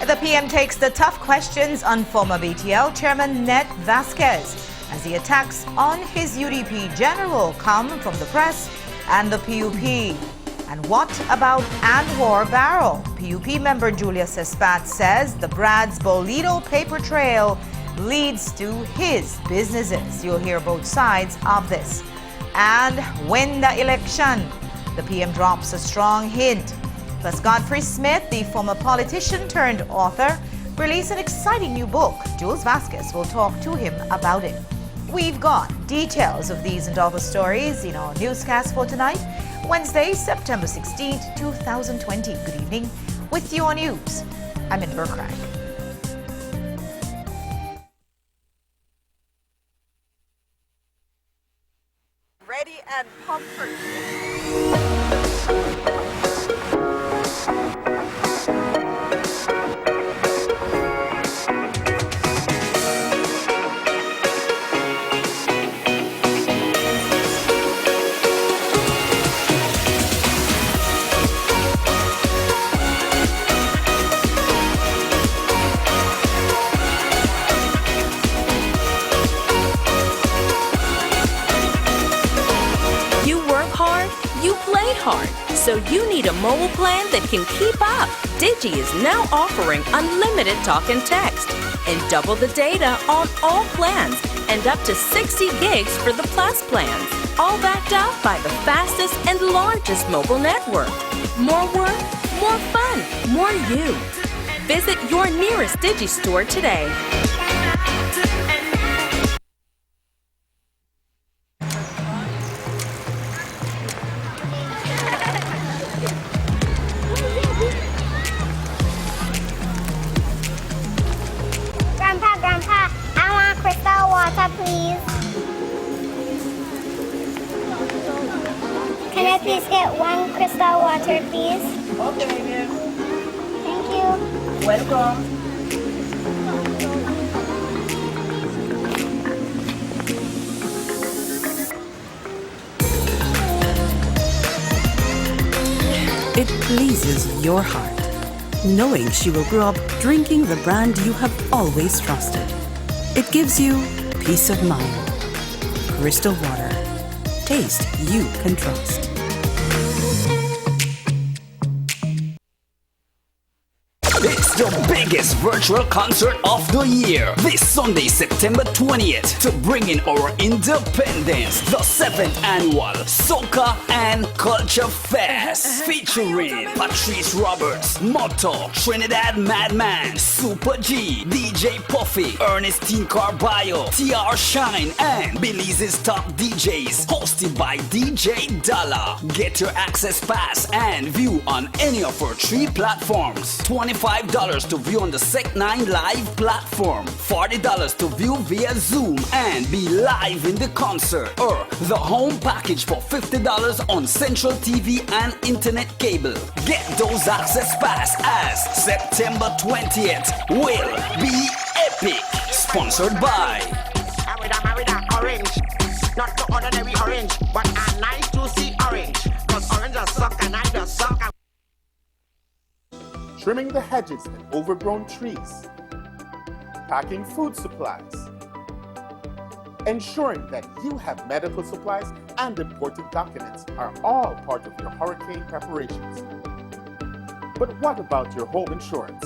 The PM takes the tough questions on former BTL Chairman Ned Vasquez as the attacks on his UDP general come from the press and the PUP. And what about Anwar Barrow? PUP member Julia Sespat says the Brad's Bolito paper trail leads to his businesses. You'll hear both sides of this. And win the election. The PM drops a strong hint. Plus, Godfrey Smith, the former politician turned author, released an exciting new book. Jules Vasquez will talk to him about it. We've got details of these and other stories in our newscast for tonight, Wednesday, September 16th, 2020. Good evening. With you on news, I'm in Burkrag. Ready and comfort. Hard, so you need a mobile plan that can keep up. Digi is now offering unlimited talk and text and double the data on all plans and up to 60 gigs for the Plus plans, all backed up by the fastest and largest mobile network. More work, more fun, more you. Visit your nearest Digi store today. Can I please get one crystal water, please? Okay, dear. Thank you. Welcome. It pleases your heart, knowing she will grow up drinking the brand you have always trusted. It gives you peace of mind. Crystal Water. Taste you can trust. It's the biggest virtual concert of the year. This Sunday, September 20th, to bring in our independence. The 7th annual Soca and Culture Fest. Featuring Patrice Roberts, Motto, Trinidad Madman, Super G, DJ Puffy, Ernestine Carballo, TR Shine, and Belize's top DJs. Hosted by DJ Dalla. Get your access pass and view on any of our 3 platforms. $25 to view on the Sec9 Live platform, $40 to view via Zoom and be live in the concert, or the home package for $50 on Central TV and Internet cable. Get those access pass as September 20th will be epic. Sponsored by Orange. Not the ordinary orange, but a nice juicy orange. Cause orange does suck and I does suck. Trimming the hedges and overgrown trees, packing food supplies, ensuring that you have medical supplies and important documents are all part of your hurricane preparations. But what about your home insurance?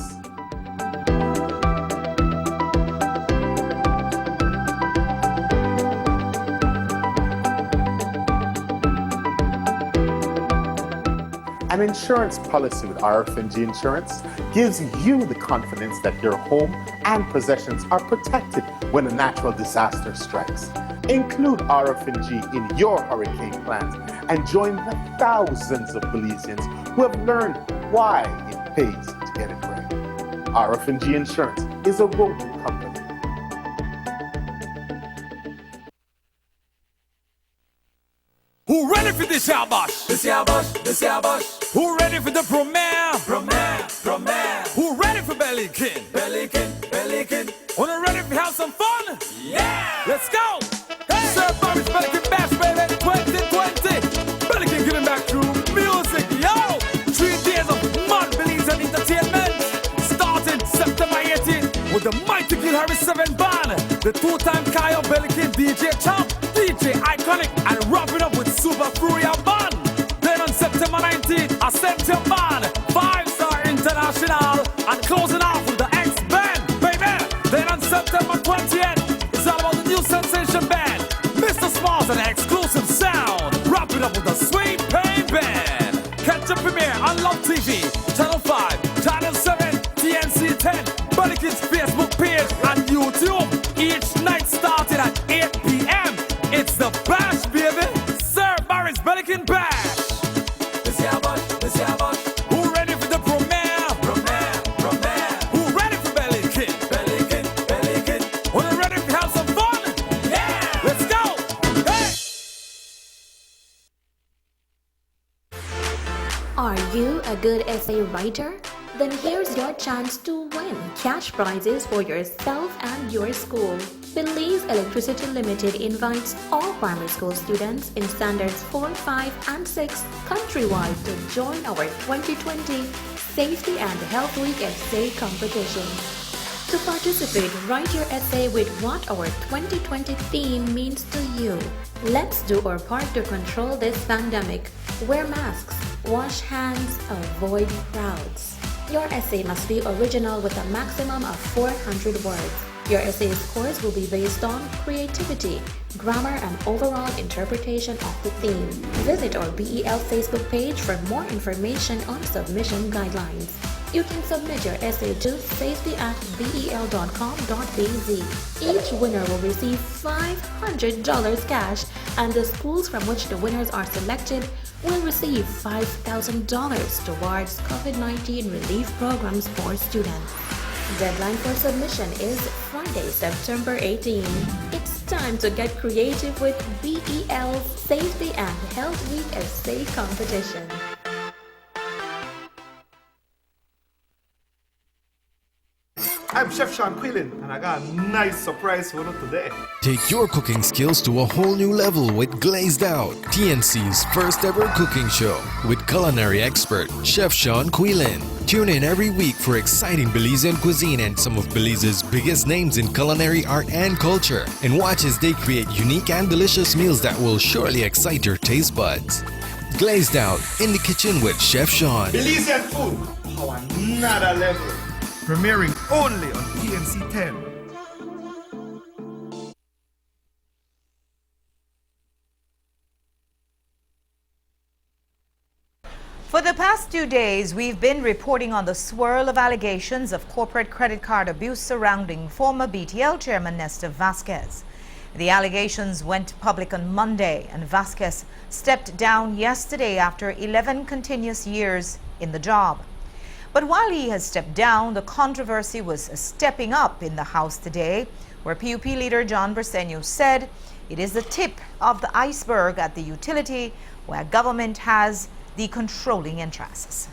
An insurance policy with RFNG Insurance gives you the confidence that your home and possessions are protected when a natural disaster strikes. Include RFNG in your hurricane plans and join the thousands of Belizeans who have learned why it pays to get it right. RFNG Insurance is a Roten company. Who ready for this Yabash? This Yabash. Who ready for the premiere? Who ready for Bellykin? Wanna ready to have some fun? Yeah! Let's go! Hey! Sir Bobby's Bellykin Bash, baby, 2020! Bellykin getting back to music, yo! the two-time Kyle Bellikin, DJ Chop, DJ Iconic, and wrapping up with Super Fury and Band. Then on September 19th, a September Band, 5-star international, and closing off with the X-Band, baby. Then on September 20th, it's all about the new sensation band, Mr. Smalls and exclusive sound, wrapping up with the Sweet Pain Band. Catch the premiere on Love TV, Channel 5, Channel 7, TNC 10, Bellikin's Facebook page, and YouTube. Each night starting at 8 p.m. It's the Bash, baby. Sir Barry's Bellikin Bash. This year Bash, this year Bash. Who ready for the premiere? Premiere. Who ready for Bellikin? Bellikin. Who ready to have some fun? Yeah. Let's go. Hey. Are you a good essay writer? Then here's your chance to win cash prizes for yourself and your school. Belize Electricity Limited invites all primary school students in standards 4, 5, and 6 countrywide to join our 2020 Safety and Health Week essay competition. To participate, write your essay with what our 2020 theme means to you. Let's do our part to control this pandemic. Wear masks, wash hands, avoid crowds. Your essay must be original with a maximum of 400 words. Your essay scores will be based on creativity, grammar, and overall interpretation of the theme. Visit our BEL Facebook page for more information on submission guidelines. You can submit your essay to safety@bel.com.bz. Each winner will receive $500 cash, and the schools from which the winners are selected will receive $5,000 towards COVID-19 relief programs for students. Deadline for submission is Friday, September 18. It's time to get creative with BEL's Safety and Health Week essay competition. I'm Chef Sean Quillen, and I got a nice surprise for you today. Take your cooking skills to a whole new level with Glazed Out, TNC's first ever cooking show with culinary expert Chef Sean Quillen. Tune in every week for exciting Belizean cuisine and some of Belize's biggest names in culinary art and culture, and watch as they create unique and delicious meals that will surely excite your taste buds. Glazed Out in the kitchen with Chef Sean. Belizean food, how another level. Premiering only on TNC 10. For the past 2 days, we've been reporting on the swirl of allegations of corporate credit card abuse surrounding former BTL chairman Nestor Vasquez. The allegations went public on Monday, and Vasquez stepped down yesterday after 11 continuous years in the job. But while he has stepped down, the controversy was stepping up in the House today, where PUP leader John Briceño said it is the tip of the iceberg at the utility where government has the controlling interests.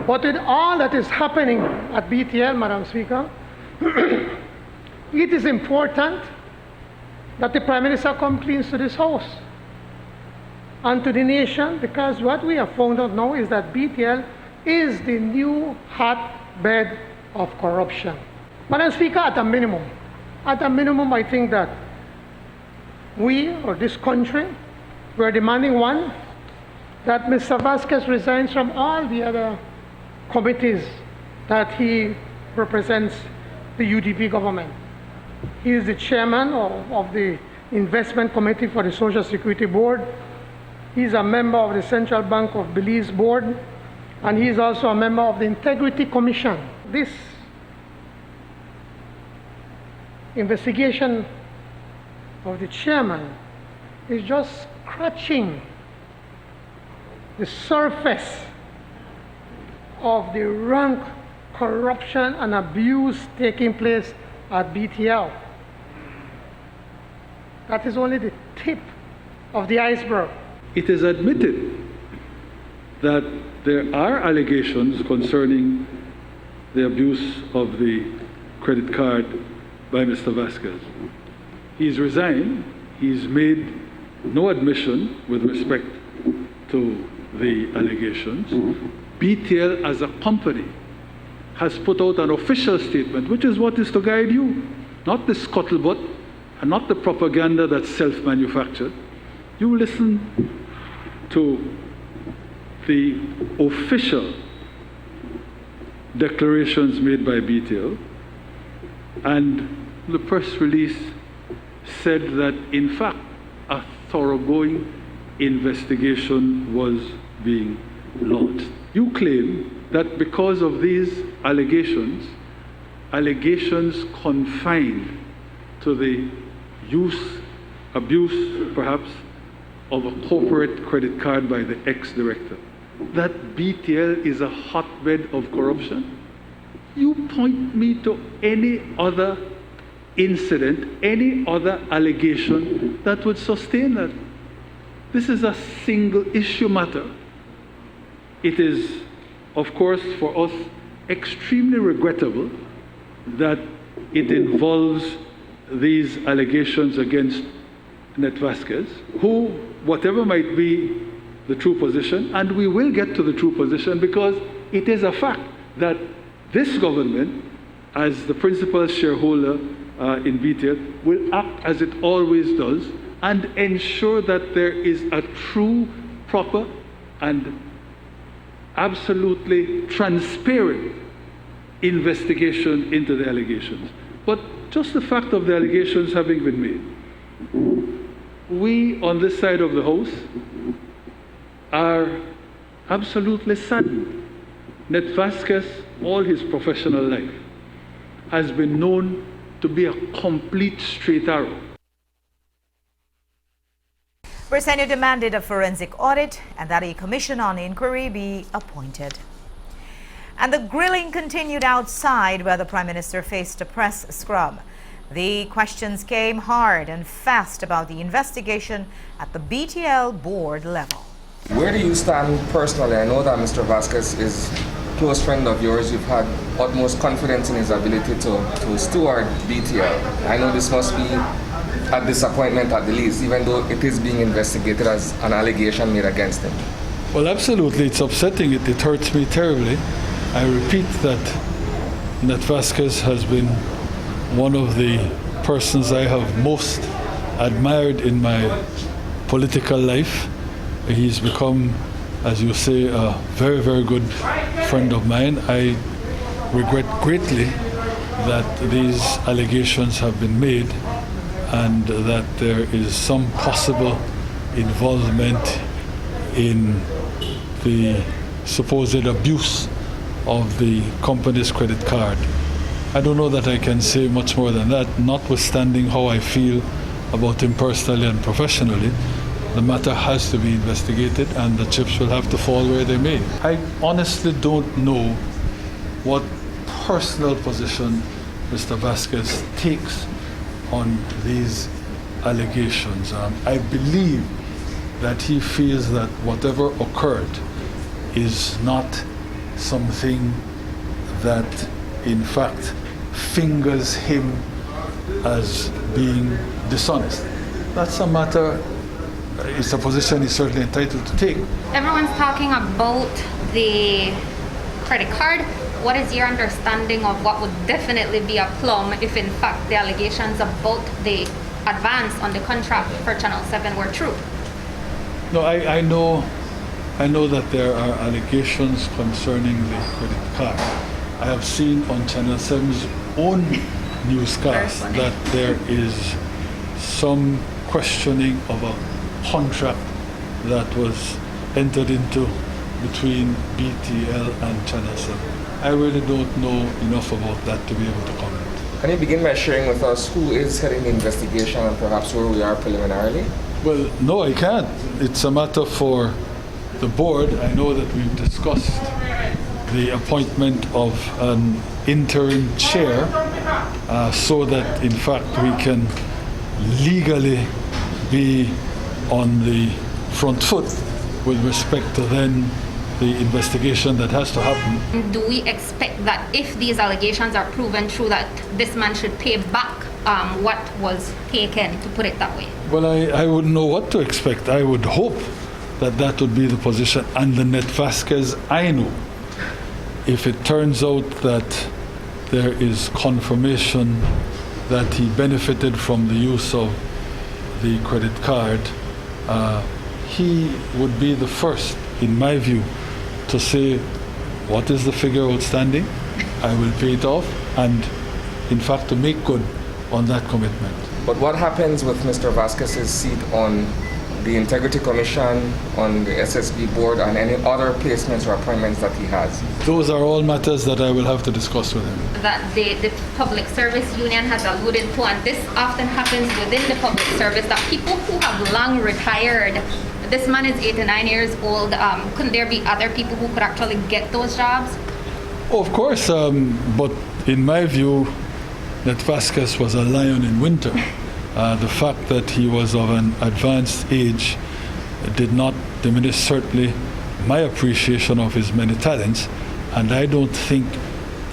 But with all that is happening at BTL, Madam Speaker, it is important that the Prime Minister comes clean to this House and to the nation, because what we have found out now is that BTL is the new hotbed of corruption. Madam Speaker, at a minimum, I think that we, or this country, we're demanding one, that Mr. Vasquez resigns from all the other committees that he represents the UDP government. He is the chairman of the Investment Committee for the Social Security Board. He's a member of the Central Bank of Belize Board, and he is also a member of the Integrity Commission. This investigation of the chairman is just scratching the surface of the rank corruption and abuse taking place at BTL. That is only the tip of the iceberg. It is admitted that there are allegations concerning the abuse of the credit card by Mr. Vasquez. He's resigned. He's made no admission with respect to the allegations. BTL as a company has put out an official statement, which is what is to guide you. not the scuttlebutt, and not the propaganda that's self-manufactured. You listen to the official declarations made by BTL, and the press release said that, in fact, a thoroughgoing investigation was being launched. You claim that because of these allegations confined to the use, abuse, perhaps, of a corporate credit card by the ex-director, that BTL is a hotbed of corruption? You point me to any other incident, any other allegation that would sustain that. This is a single issue matter. It is, of course, for us extremely regrettable that it involves these allegations against Net Vasquez, who, whatever might be the true position, and we will get to the true position, because it is a fact that this government, as the principal shareholder in BTL, will act as it always does and ensure that there is a true, proper, and absolutely transparent investigation into the allegations. But just the fact of the allegations having been made, we on this side of the House are absolutely saddened. Net Vasquez, all his professional life, has been known to be a complete straight arrow. Briceño demanded a forensic audit and that a commission on inquiry be appointed. And the grilling continued outside where the Prime Minister faced a press scrum. The questions came hard and fast about the investigation at the BTL board level. Where do you stand personally? I know that Mr. Vasquez is a close friend of yours. You've had utmost confidence in his ability to steward BTL. I know this must be a disappointment at the least, even though it is being investigated as an allegation made against him. Well, absolutely. It's upsetting. It hurts me terribly. I repeat that Net Vasquez has been one of the persons I have most admired in my political life. He's become, as you say, a very, very good friend of mine. I regret greatly that these allegations have been made and that there is some possible involvement in the supposed abuse of the company's credit card. I don't know that I can say much more than that, notwithstanding how I feel about him personally and professionally. The matter has to be investigated and the chips will have to fall where they may. I honestly don't know what personal position Mr. Vasquez takes on these allegations. I believe that he feels that whatever occurred is not something that in fact fingers him as being dishonest. That's a matter, it's a position he's certainly entitled to take. Everyone's talking about the credit card. What is your understanding of what would definitely be a plum if in fact the allegations about the advance on the contract for Channel 7 were true? No, I know that there are allegations concerning the credit card. I have seen on Channel 7's own newscast that there is some questioning of a contract that was entered into between BTL and Channel 7. I really don't know enough about that to be able to comment. Can you begin by sharing with us who is heading the investigation and perhaps where we are preliminarily? Well, no, I can't. It's a matter for the board. I know that we've discussed the appointment of an interim chair so that in fact we can legally be on the front foot with respect to then the investigation that has to happen. Do we expect that if these allegations are proven true that this man should pay back what was taken, to put it that way? Well, I wouldn't know what to expect. I would hope that that would be the position. And the Net Vasquez I know, if it turns out that there is confirmation that he benefited from the use of the credit card, he would be the first, in my view, to say, what is the figure outstanding? I will pay it off, and in fact to make good on that commitment. But what happens with Mr. Vasquez's seat on the Integrity Commission, on the SSB board, and any other placements or appointments that he has? Those are all matters that I will have to discuss with him. That the Public Service Union has alluded to, and this often happens within the public service, that people who have long retired, this man is 89 years old, couldn't there be other people who could actually get those jobs? Oh, of course, but in my view, that Vasquez was a lion in winter. The fact that he was of an advanced age did not diminish certainly my appreciation of his many talents, and I don't think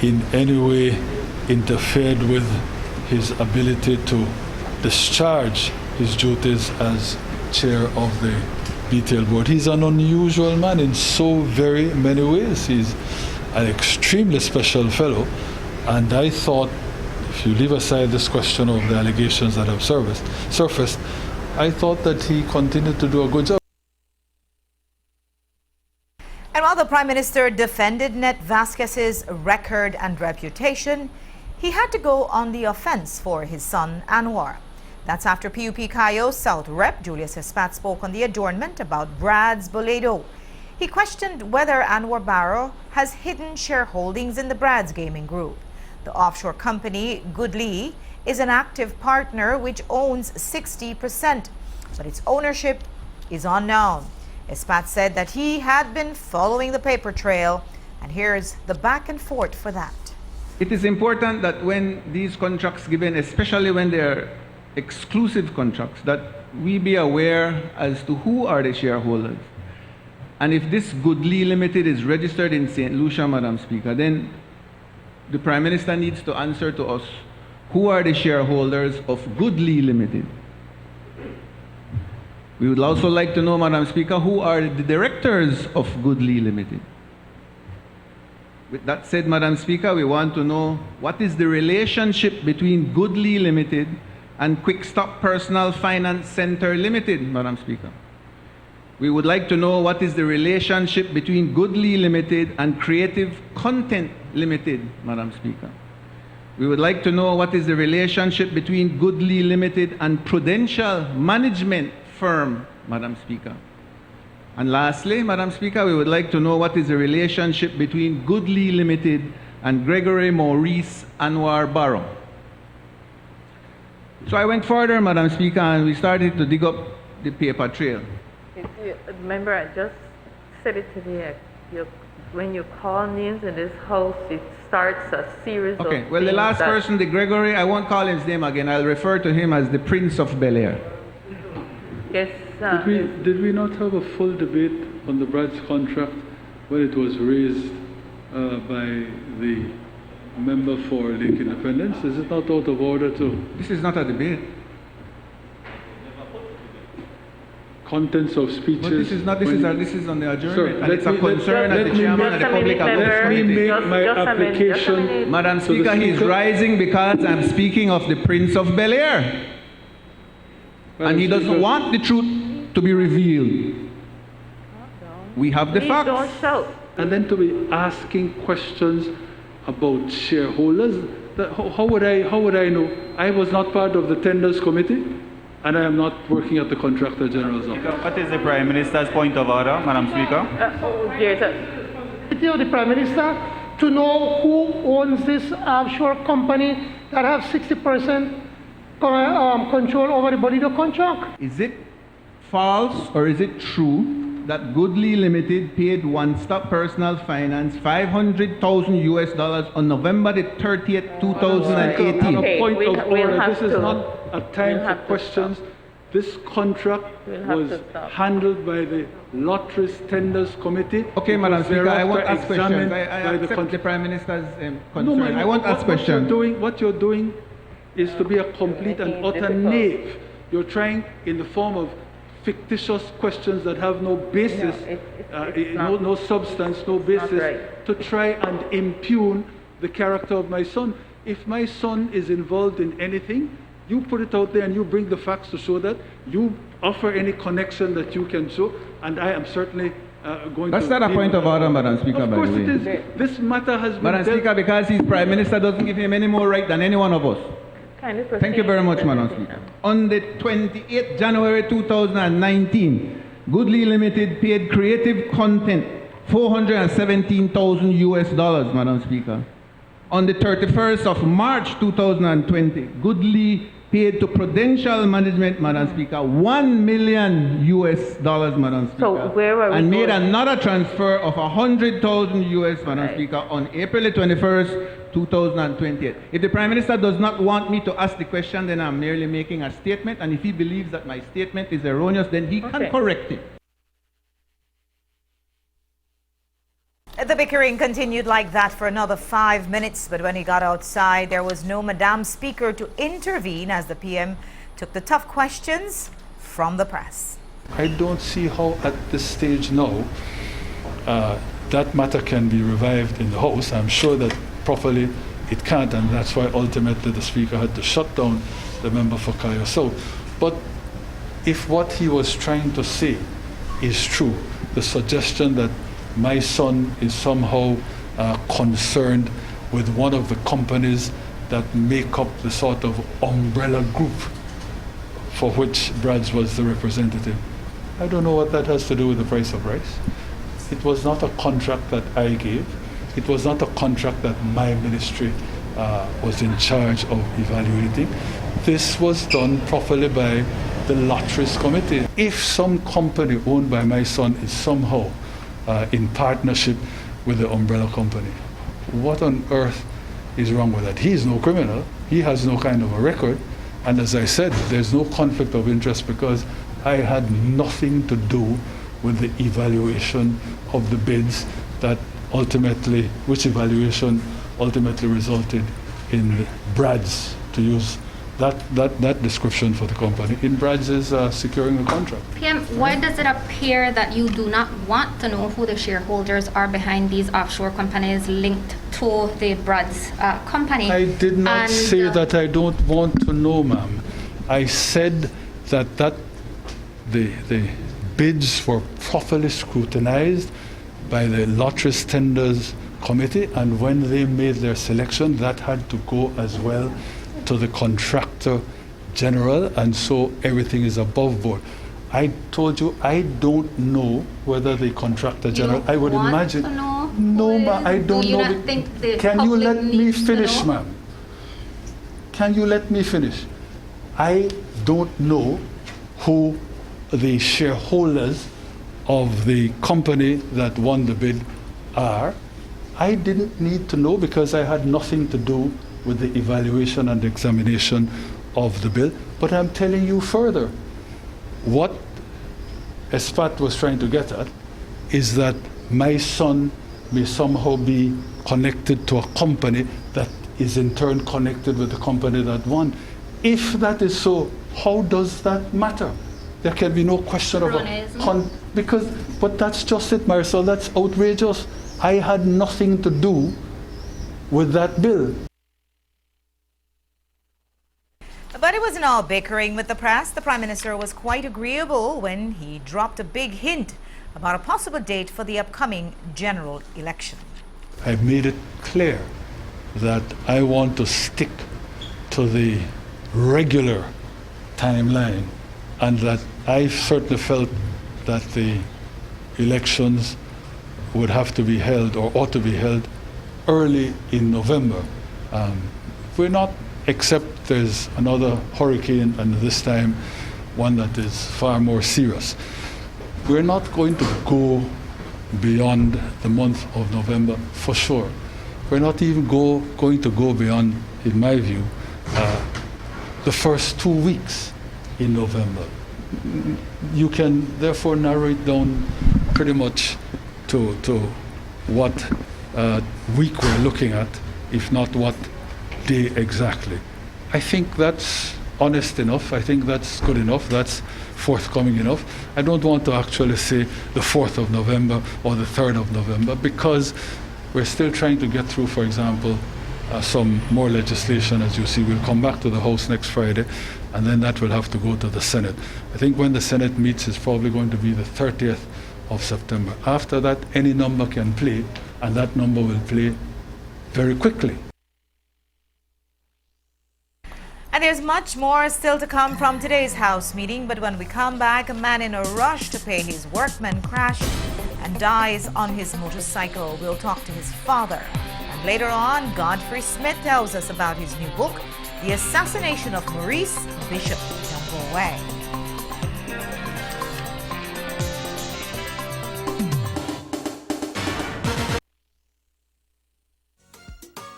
in any way interfered with his ability to discharge his duties as chair of the BTL board. He's an unusual man in so very many ways. He's an extremely special fellow, and I thought, if you leave aside this question of the allegations that have surfaced, I thought that he continued to do a good job. And while the Prime Minister defended Net Vasquez's record and reputation, he had to go on the offense for his son Anwar. That's after PUP Cayo South Rep Julius Espat spoke on the adjournment about Brad's Boledo. He questioned whether Anwar Barrow has hidden shareholdings in the Brad's Gaming Group. The offshore company, Goodlee, is an active partner which owns 60%, but its ownership is unknown. Espat said that he had been following the paper trail, and here's the back and forth for that. It is important that when these contracts given, especially when they are exclusive contracts, that we be aware as to who are the shareholders. And if this Goodlee Limited is registered in St. Lucia, Madam Speaker, then the Prime Minister needs to answer to us, who are the shareholders of Goodlee Limited? We would also like to know, Madam Speaker, who are the directors of Goodlee Limited? With that said, Madam Speaker, we want to know what is the relationship between Goodlee Limited and Quickstop Personal Finance Center Limited, Madam Speaker. We would like to know what is the relationship between Goodlee Limited and Creative Content Limited, Madam Speaker. We would like to know what is the relationship between Goodlee Limited and Prudential Management Firm, Madam Speaker. And lastly, Madam Speaker, we would like to know what is the relationship between Goodlee Limited and Gregory Maurice Anwar Barrow. So I went further, Madam Speaker, and we started to dig up the paper trail. Remember, I just said it today. When you call names in this house, it starts a series of Okay, well, the last person, the Gregory, I won't call his name again. I'll refer to him as the Prince of Bel-Air. Yes, Did we not have a full debate on the Brad's contract when it was raised by the member for Lake Independence? Is it not out of order to? This is not a debate. Contents of speeches. But this is not. This is on the adjournment, and it's a concern of the chairman of the Public Affairs Committee. Let me make my application. Madam Speaker, he is rising because I'm speaking of the Prince of Bel-Air, and he doesn't want the truth to be revealed. We have the facts. Don't shout. And then to be asking questions about shareholders. How would I know? I was not part of the tenders committee, and I am not working at the Contractor General's office. What is the Prime Minister's point of order, Madam Speaker? The Prime Minister to know who owns this offshore company that have 60% control over the Boledo contract. Is it false or is it true that Goodlee Limited paid One Stop Personal Finance $500,000 on November the 30th, 2018? A point of order. This is not a time for questions. This contract was handled by the Lotteries Tenders Committee. Okay, Madam Speaker, I won't ask questions. I accept the Prime Minister's concern. I won't ask questions. What you're doing is to be a complete and utter knave. You're trying, in the form of fictitious questions that have no basis, no substance, no basis, to try and impugn the character of my son. If my son is involved in anything, you put it out there and you bring the facts to show that. You offer any connection that you can show, and I am certainly going That's to... not a point of order, Madam Speaker, Of by course the way. it is. This matter has been... Madam Speaker, because he's Prime Minister doesn't give him any more right than any one of us. Kindly proceed, Thank you very much, Mr. Madam Speaker. Speaker. On the 28th January 2019, Goodly Limited paid Creative Content $417,000 US, Madam Speaker. On the 31st of March 2020, Goodly paid to Prudential Management, Madam Speaker, $1 million US, Madam Speaker. So where are we and made going? another transfer of $100,000 US, Madam Speaker, on April 21st, 2028. If the Prime Minister does not want me to ask the question, then I'm merely making a statement, and if he believes that my statement is erroneous, then he can correct it. The bickering continued like that for another 5 minutes, but when he got outside, there was no Madam Speaker to intervene as the PM took the tough questions from the press. I don't see how at this stage now that matter can be revived in the House. I'm sure that properly it can't, and that's why ultimately the Speaker had to shut down the member for Kaya South. But if what he was trying to say is true, the suggestion that my son is somehow concerned with one of the companies that make up the sort of umbrella group for which Brads was the representative. I don't know what that has to do with the price of rice. It was not a contract that I gave. It was not a contract that my ministry was in charge of evaluating. This was done properly by the Lotteries Committee. If some company owned by my son is somehow in partnership with the umbrella company, what on earth is wrong with that? He is no criminal. He has no kind of a record. And as I said, there's no conflict of interest because I had nothing to do with the evaluation of the bids that ultimately, which evaluation ultimately resulted in Brads, to use that description for the company, in Brads is securing the contract. PM, why does it appear that you do not want to know who the shareholders are behind these offshore companies linked to the Brads company? I did not say that I don't want to know, ma'am. I said that the bids were properly scrutinized by the Lotteries Tenders Committee, and when they made their selection, that had to go as well to the contractor general, and so everything is above board. I told you I don't know whether the contractor general, I would imagine. No, ma'am, I don't know. Not think the Can you let me finish, know? ma'am? Can you let me finish? I don't know who the shareholders of the company that won the bid are. I didn't need to know because I had nothing to do with the evaluation and examination of the bill. But I'm telling you further, what Espat was trying to get at is that my son may somehow be connected to a company that is in turn connected with the company that won. If that is so, how does that matter? There can be no question of but that's just it, Marisol. That's outrageous. I had nothing to do with that bill. But it wasn't all bickering with the press. The Prime Minister was quite agreeable when he dropped a big hint about a possible date for the upcoming general election. I made it clear that I want to stick to the regular timeline, and that I certainly felt that the elections would have to be held or ought to be held early in November. We're not, except there's another hurricane, and this time one that is far more serious. We're not going to go beyond the month of November for sure. We're not even going to go beyond, in my view, the first 2 weeks in November. You can therefore narrow it down pretty much to what week we're looking at, if not what day exactly. I think that's honest enough. I think that's good enough. That's forthcoming enough. I don't want to actually say the 4th of November or the 3rd of November because we're still trying to get through, for example, some more legislation. As you see, will come back to the House next Friday, and then that will have to go to the Senate. I think when the Senate meets is probably going to be the 30th of September. After that, any number can play, and that number will play very quickly. And there's much more still to come from today's House meeting, but when we come back, a man in a rush to pay his workman crashed and dies on his motorcycle. We'll talk to his father. And later on, Godfrey Smith tells us about his new book, The Assassination of Maurice Bishop. Don't go away.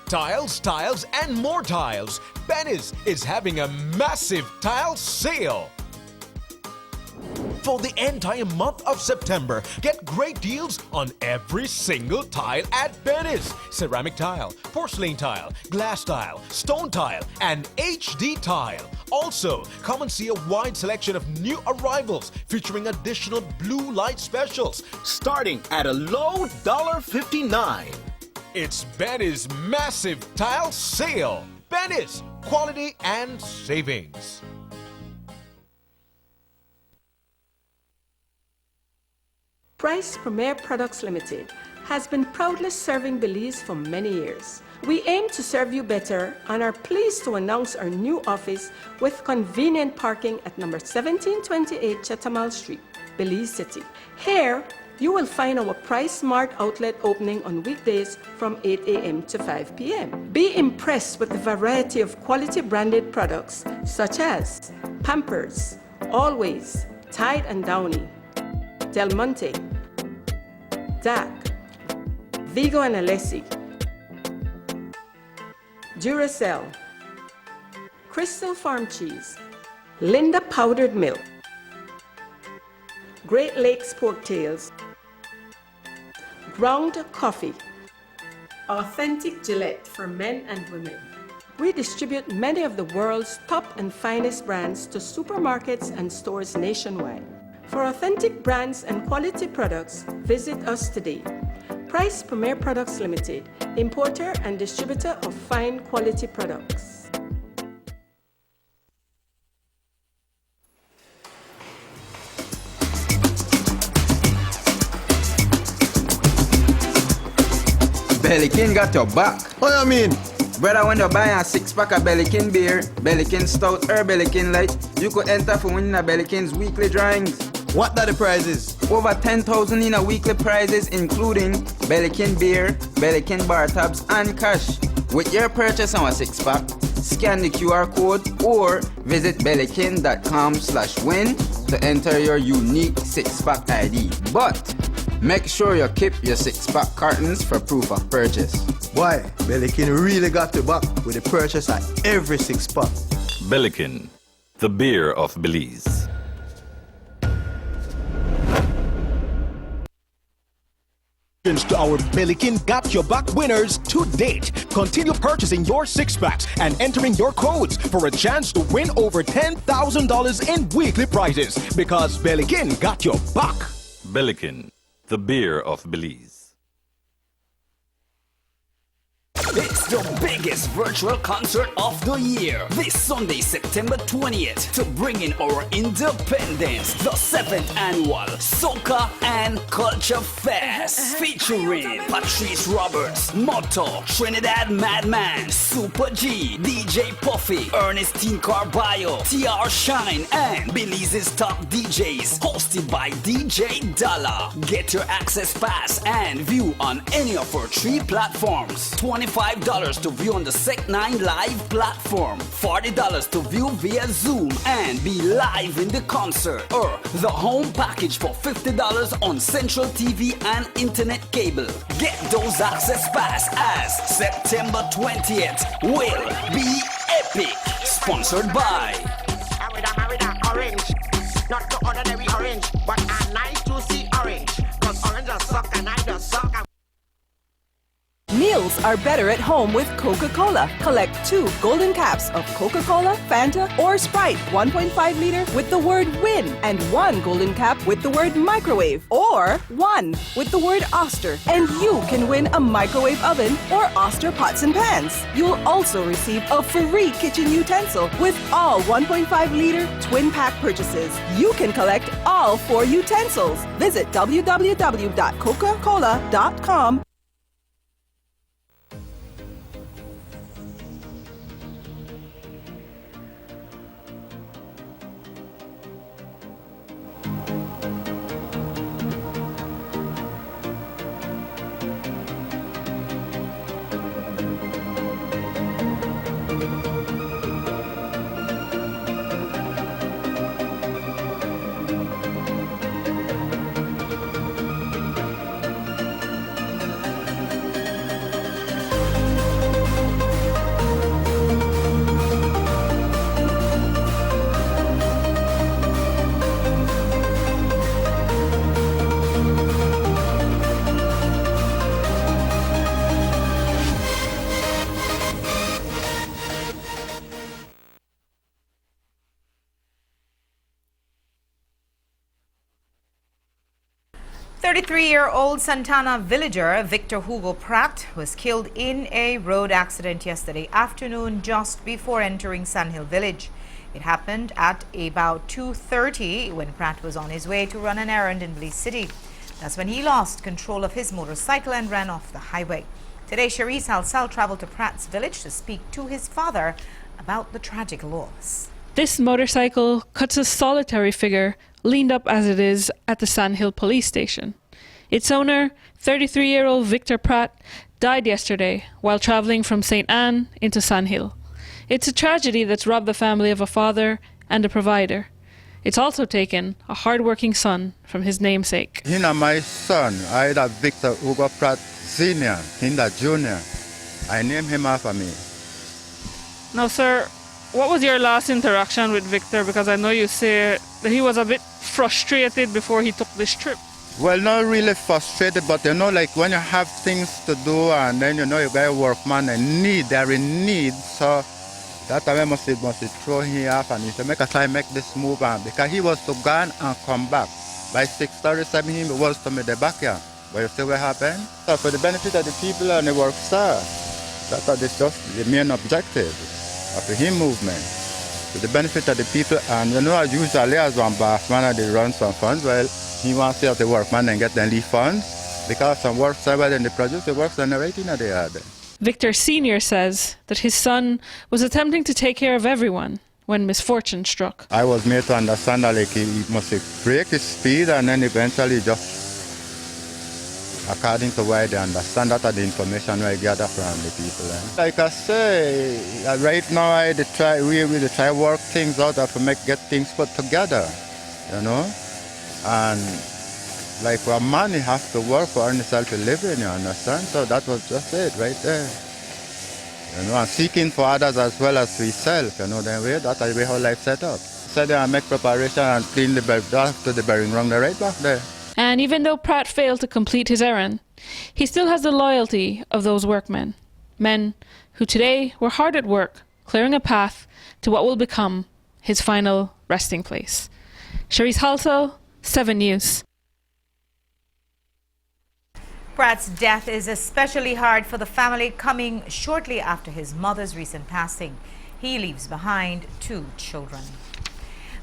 Tiles, tiles, and more tiles. Benny's is having a massive tile sale. For the entire month of September, get great deals on every single tile at Benny's. Ceramic tile, porcelain tile, glass tile, stone tile, and HD tile. Also, come and see a wide selection of new arrivals featuring additional blue light specials starting at a low $1.59. It's Benny's massive tile sale. Benny's, quality and savings. Price Premier Products Limited has been proudly serving Belize for many years. We aim to serve you better and are pleased to announce our new office with convenient parking at number 1728 Chatham Street, Belize City. Here, you will find our Price Smart outlet opening on weekdays from 8 a.m. to 5 p.m. Be impressed with the variety of quality branded products such as Pampers, Always, Tide and Downy, Del Monte, DAC, Vigo and Alessi, Duracell, Crystal Farm Cheese, Linda Powdered Milk, Great Lakes Pork Tails, Ground Coffee, Authentic Gillette for men and women. We distribute many of the world's top and finest brands to supermarkets and stores nationwide. For authentic brands and quality products, visit us today. Price Premier Products Limited, importer and distributor of fine quality products. Bellykin got your back. What you mean? Brother, when you buy a 6-pack of Bellykin beer, Bellykin Stout or Bellykin Light, you could enter for winning a Bellykin's weekly drawings. What are the prizes? Over 10,000 in a weekly prizes, including Bellykin beer, Bellykin bar tabs, and cash. With your purchase on a 6-pack, scan the QR code or visit bellykin.com/win to enter your unique 6-pack ID. But make sure you keep your 6-pack cartons for proof of purchase. Boy, Bellykin really got the back with the purchase at every 6-pack. Bellykin, the beer of Belize. To our Bellykin Got Your Back winners to date. Continue purchasing your 6-packs and entering your codes for a chance to win over $10,000 in weekly prizes because Bellykin got your back. Bellykin, the beer of Belize. It's the biggest virtual concert of the year. This Sunday, September 20th, to bring in our independence, the 7th annual Soca and Culture Fest, featuring Patrice Roberts, Motto, Trinidad Madman, Super G, DJ Puffy, Ernestine Carballo, TR Shine, and Belize's top DJs, hosted by DJ Dalla. Get your access pass and view on any of our 3 platforms. $25 to view on the Sec9 Live platform, $40 to view via Zoom and be live in the concert, or the home package for $50 on Central TV and Internet cable. Get those access pass as September 20th will be epic. Sponsored by Orange, not the ordinary orange, but a nice juicy orange, cause orange just suck and I just suck. Meal Meals are better at home with Coca-Cola. Collect 2 golden caps of Coca-Cola, Fanta, or Sprite 1.5 liter with the word WIN and 1 golden cap with the word microwave or 1 with the word Oster. And you can win a microwave oven or Oster pots and pans. You'll also receive a free kitchen utensil with all 1.5 liter twin pack purchases. You can collect all 4 utensils. Visit www.coca-cola.com. Thirty-three-year-old Santana villager Victor Hugo Pratt was killed in a road accident yesterday afternoon just before entering Sandhill village. It happened at about 2:30 when Pratt was on his way to run an errand in Belize City. That's when he lost control of his motorcycle and ran off the highway. Today, Cherise Halsall traveled to Pratt's village to speak to his father about the tragic loss. This motorcycle cuts a solitary figure, leaned up as it is at the Sandhill police station. Its owner, 33-year-old Victor Pratt, died yesterday while travelling from St. Anne into Sandhill. It's a tragedy that's robbed the family of a father and a provider. It's also taken a hard-working son from his namesake. He's my son. I have Victor Hugo Pratt Sr., he's the junior. I named him after me. Now, sir, what was your last interaction with Victor? Because I know you say that he was a bit frustrated before he took this trip. Well, not really frustrated, but like when you have things to do and then you got a workman and they're in need, so that time I must throw him off and he said, make this move on, because he was to go and come back. By 6:37 he was to me the backyard. But you see what happened? So for the benefit of the people and the work star, that is just the main objective of the him movement. To the benefit of the people, and usually as one boss man they run some funds, well, he wants to help the workman and get them leave funds, because some work star when they produce the works and everything that they had. Victor Sr. says that his son was attempting to take care of everyone when misfortune struck. I was made to understand that he must break his speed and then eventually just, according to what they understand, that are the information I gather from the people. Like I say, right now we try work things out to get things put together, and like for a man, he has to work for himself to live in, you understand? So that was just it right there. And seeking for others as well as himself, then that's the way how life set up. So they make preparation and clean the after the burying ground right back there. And even though Pratt failed to complete his errand, he still has the loyalty of those workmen. Men who today were hard at work, clearing a path to what will become his final resting place. Cherise Halsall, 7 News. Pratt's death is especially hard for the family, coming shortly after his mother's recent passing. He leaves behind 2 children.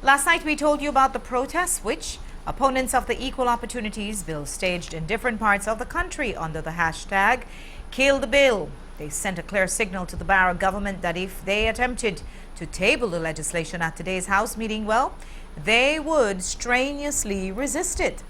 Last night we told you about the protests which opponents of the Equal Opportunities Bill staged in different parts of the country under the hashtag Kill the Bill. They sent a clear signal to the Barrow government that if they attempted to table the legislation at today's House meeting, well, they would strenuously resist it.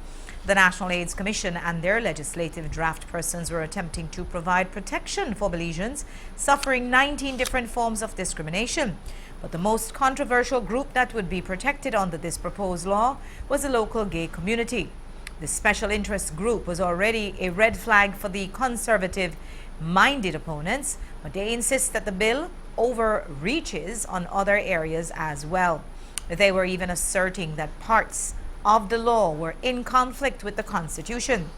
The National AIDS Commission and their legislative draft persons were attempting to provide protection for Belizeans suffering 19 different forms of discrimination. But the most controversial group that would be protected under this proposed law was the local gay community. The special interest group was already a red flag for the conservative-minded opponents, but they insist that the bill overreaches on other areas as well. They were even asserting that parts of the law were in conflict with the Constitution.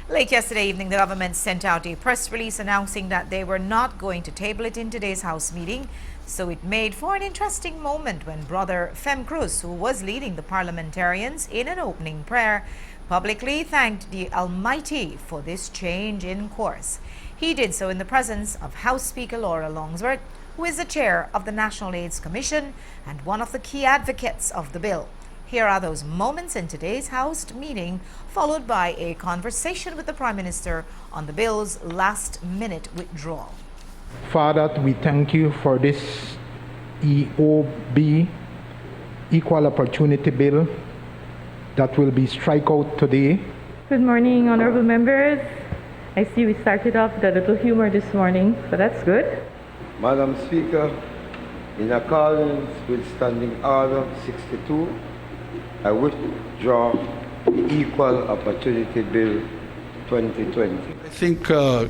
Late yesterday evening, the government sent out a press release announcing that they were not going to table it in today's House meeting. So it made for an interesting moment when Brother Fem Cruz, who was leading the parliamentarians in an opening prayer, publicly thanked the Almighty for this change in course. He did so in the presence of House Speaker Laura Longsworth, who is the chair of the National AIDS Commission and one of the key advocates of the bill. Here are those moments in today's House meeting, followed by a conversation with the Prime Minister on the bill's last-minute withdrawal. Father, we thank you for this EOB, Equal Opportunity Bill, that will be struck out today. Good morning, honorable members. I see we started off with a little humor this morning, so that's good. Madam Speaker, in accordance with Standing Order 62, I withdraw the Equal Opportunity Bill 2020. I think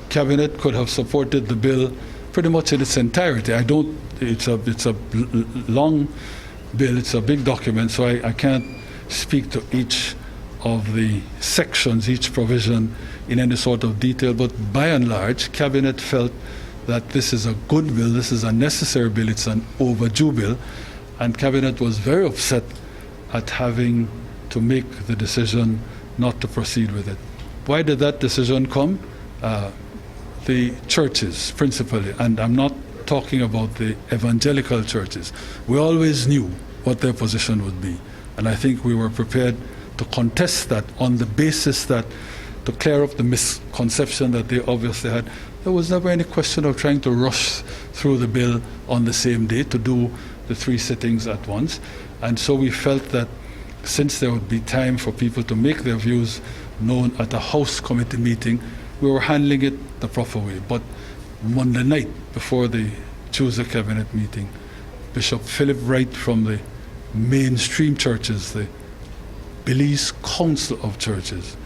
Cabinet could have supported the bill pretty much in its entirety. It's a long bill, it's a big document, so I can't speak to each of the sections, each provision in any sort of detail, but by and large, Cabinet felt that this is a good bill, this is a necessary bill, it's an overdue bill, and Cabinet was very upset at having to make the decision not to proceed with it. Why did that decision come? The churches, principally, and I'm not talking about the evangelical churches. We always knew what their position would be, and I think we were prepared to contest that on the basis that to clear up the misconception that they obviously had. There was never any question of trying to rush through the bill on the same day to do the 3 sittings at once. And so we felt that since there would be time for people to make their views known at a House committee meeting, we were handling it the proper way. But Monday night, before the Tuesday Cabinet meeting, Bishop Philip Wright from the mainstream churches, the Belize Council of Churches,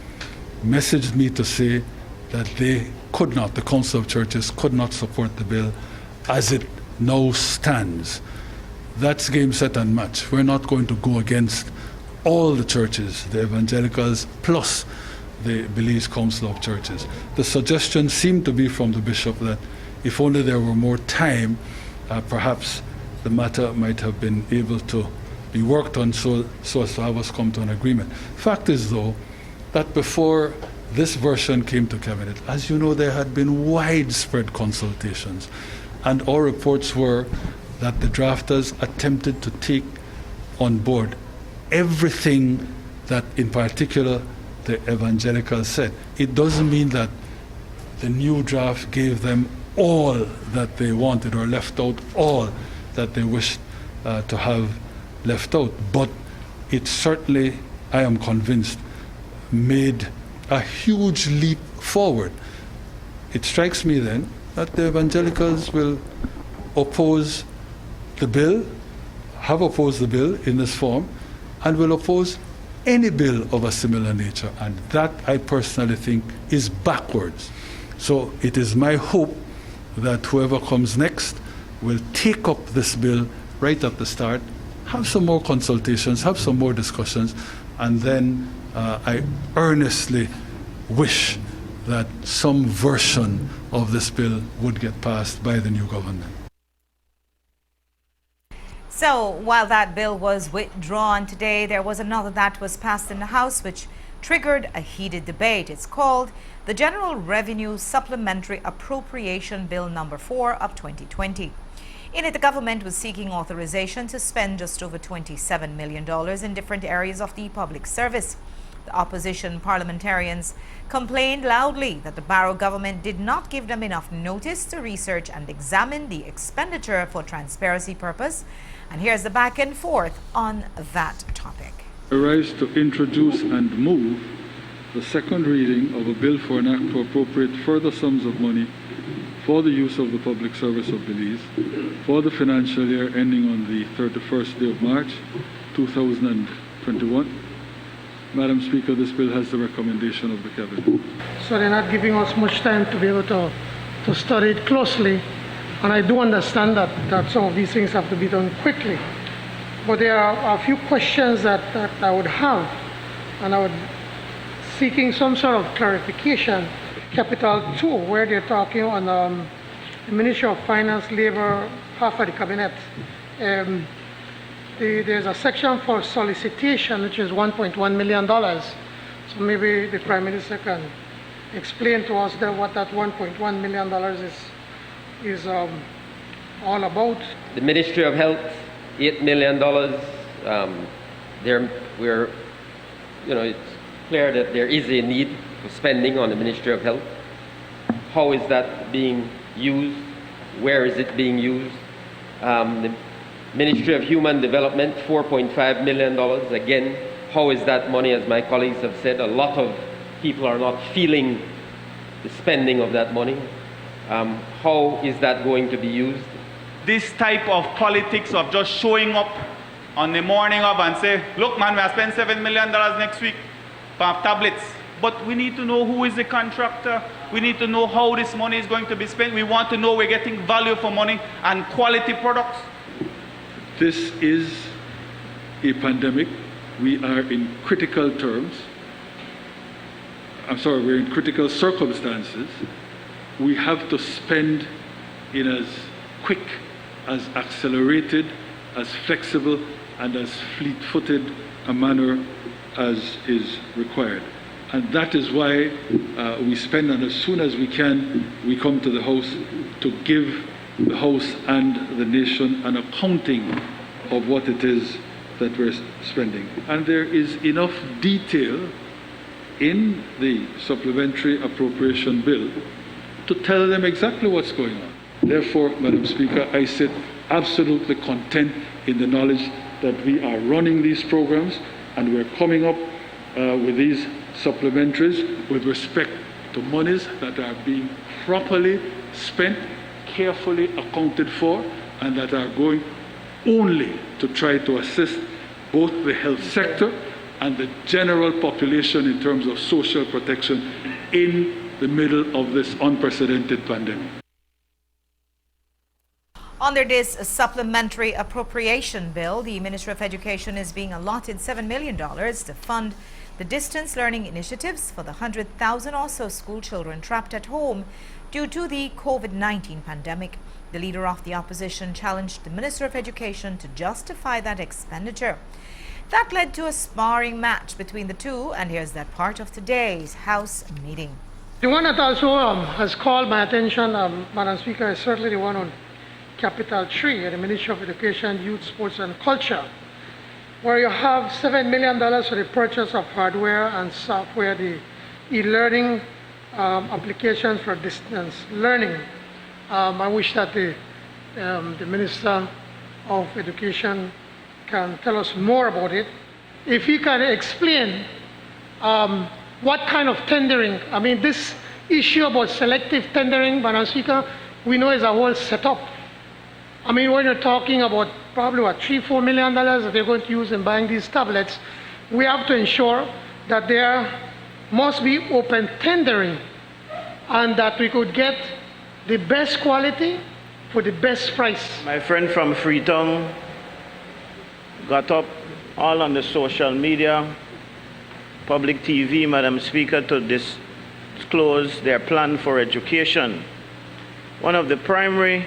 messaged me to say that they could not, the Council of Churches could not support the bill as it now stands. That's game, set, and match. We're not going to go against all the churches, the evangelicals, plus the Belize Council of Churches. The suggestion seemed to be from the bishop that if only there were more time, perhaps the matter might have been able to be worked on so as to have us come to an agreement. Fact is, though, that before this version came to Cabinet, as you know, there had been widespread consultations, and all reports were that the drafters attempted to take on board everything that, in particular, the evangelicals said. It doesn't mean that the new draft gave them all that they wanted or left out all that they wished to have left out, but it certainly, I am convinced, made a huge leap forward. It strikes me then that the evangelicals will oppose the bill, have opposed the bill in this form, and will oppose any bill of a similar nature. And that, I personally think, is backwards. So it is my hope that whoever comes next will take up this bill right at the start, have some more consultations, have some more discussions, and then I earnestly wish that some version of this bill would get passed by the new government. So, while that bill was withdrawn today, there was another that was passed in the House which triggered a heated debate. It's called the General Revenue Supplementary Appropriation Bill Number 4 of 2020. In it, the government was seeking authorization to spend just over $27 million in different areas of the public service. The opposition parliamentarians complained loudly that the Barrow government did not give them enough notice to research and examine the expenditure for transparency purpose. And here's the back and forth on that topic. I rise to introduce and move the second reading of a bill for an act to appropriate further sums of money for the use of the public service of Belize for the financial year ending on the 31st day of March 2021. Madam Speaker, this bill has the recommendation of the Cabinet. So they're not giving us much time to be able to study it closely. And I do understand that some of these things have to be done quickly. But there are a few questions that I would have. And I would seeking some sort of clarification. Capital 2, where they're talking on the Ministry of Finance, Labor, half of the cabinet. There's a section for solicitation, which is $1.1 million. So maybe the Prime Minister can explain to us what that $1.1 million is all about. The Ministry of Health, $8 million. It's clear that there is a need for spending on the Ministry of Health. How is that being used? Where is it being used? The Ministry of Human Development, $4.5 million. Again, how is that money? As my colleagues have said, a lot of people are not feeling the spending of that money. How is that going to be used? This type of politics of just showing up on the morning of and say, look man, we have spent $7 million next week for tablets. But we need to know who is the contractor. We need to know how this money is going to be spent. We want to know we're getting value for money and quality products. This is a pandemic. We are in critical terms. We're in critical circumstances. We have to spend in as quick, as accelerated, as flexible, and as fleet-footed a manner as is required. And that is why we spend, and as soon as we can, we come to the House to give the House and the nation an accounting of what it is that we're spending. And there is enough detail in the supplementary appropriation bill to tell them exactly what's going on. Therefore, Madam Speaker, I sit absolutely content in the knowledge that we are running these programs and we're coming up with these supplementaries with respect to monies that are being properly spent, carefully accounted for, and that are going only to try to assist both the health sector and the general population in terms of social protection in the middle of this unprecedented pandemic. Under this supplementary appropriation bill, the Ministry of Education is being allotted $7 million to fund the distance learning initiatives for the 100,000 or so school children trapped at home due to the COVID-19 pandemic. The leader of the opposition challenged the Minister of Education to justify that expenditure. That led to a sparring match between the two, and here's that part of today's House meeting. The one that also has called my attention, Madam Speaker, is certainly the one on Capital 3 at the Ministry of Education, Youth, Sports and Culture, where you have $7 million for the purchase of hardware and software, the e-learning applications for distance learning. I wish that the Minister of Education can tell us more about it. If he can explain what kind of tendering, I mean, this issue about selective tendering, Madam Speaker, we know is a whole setup. I mean, when you're talking about probably what, $3-4 million that they're going to use in buying these tablets, we have to ensure that there must be open tendering and that we could get the best quality for the best price. My friend from Freetown got up all on the social media, public TV, Madam Speaker, to disclose their plan for education. One of the primary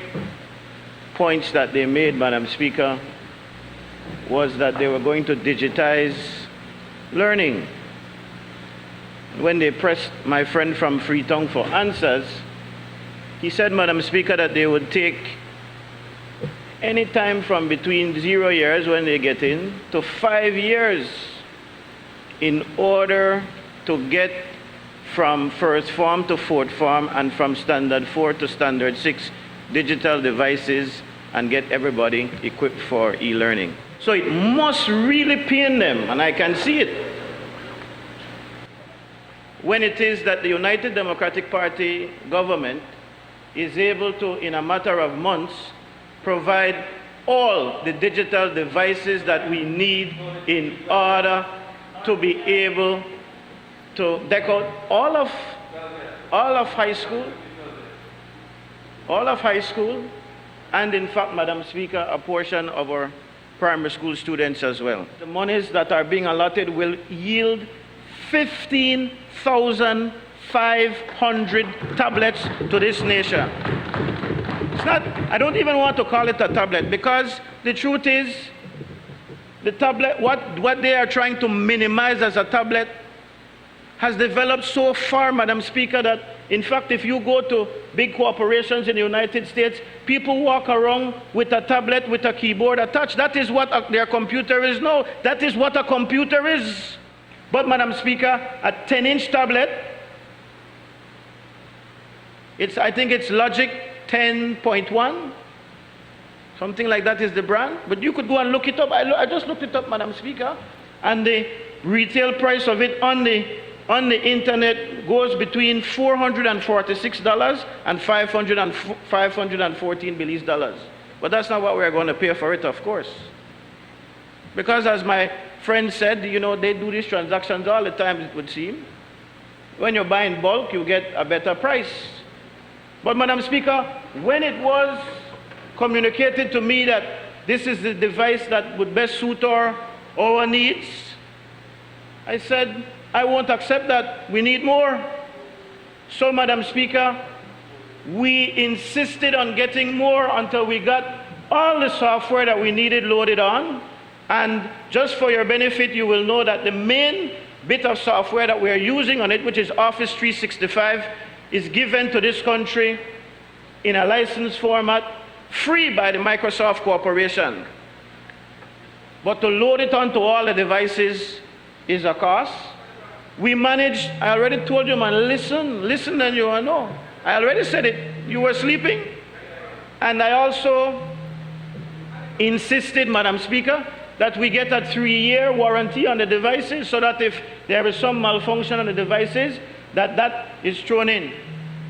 points that they made, Madam Speaker, was that they were going to digitize learning. When they pressed my friend from Freetown for answers, he said, Madam Speaker, that they would take any time from between 0 years when they get in to 5 years in order to get from first form to fourth form and from standard 4 to standard 6 digital devices and get everybody equipped for e-learning. So it must really pain them, and I can see it, when it is that the United Democratic Party government is able to, in a matter of months, provide all the digital devices that we need in order to be able to deck out all of high school, and in fact, Madam Speaker, a portion of our primary school students as well. The monies that are being allotted will yield 15,500 tablets to this nation. It's not, I don't even want to call it a tablet, because the truth is, the tablet, what they are trying to minimize as a tablet has developed so far, Madam Speaker, that in fact, if you go to big corporations in the United States, people walk around with a tablet with a keyboard attached. That is what their computer is now. That is what a computer is. But, Madam Speaker, a 10-inch tablet, I think it's Logic 10.1, something like that is the brand. But you could go and look it up. I just looked it up, Madam Speaker, and the retail price of it on the internet goes between $446 and $514 Belize dollars. But that's not what we're going to pay for it, of course. Because as my friend said, you know, they do these transactions all the time, it would seem. When you're buying bulk, you get a better price. But, Madam Speaker, when it was communicated to me that this is the device that would best suit our needs, I said, I won't accept that. We need more. So, Madam Speaker, we insisted on getting more until we got all the software that we needed loaded on. And just for your benefit, you will know that the main bit of software that we're using on it, which is Office 365, is given to this country in a licensed format, free by the Microsoft Corporation. But to load it onto all the devices is a cost. We managed, I already told you, man, listen and you will know. I already said it, you were sleeping. And I also insisted, Madam Speaker, that we get a 3-year warranty on the devices, so that if there is some malfunction on the devices, that is thrown in.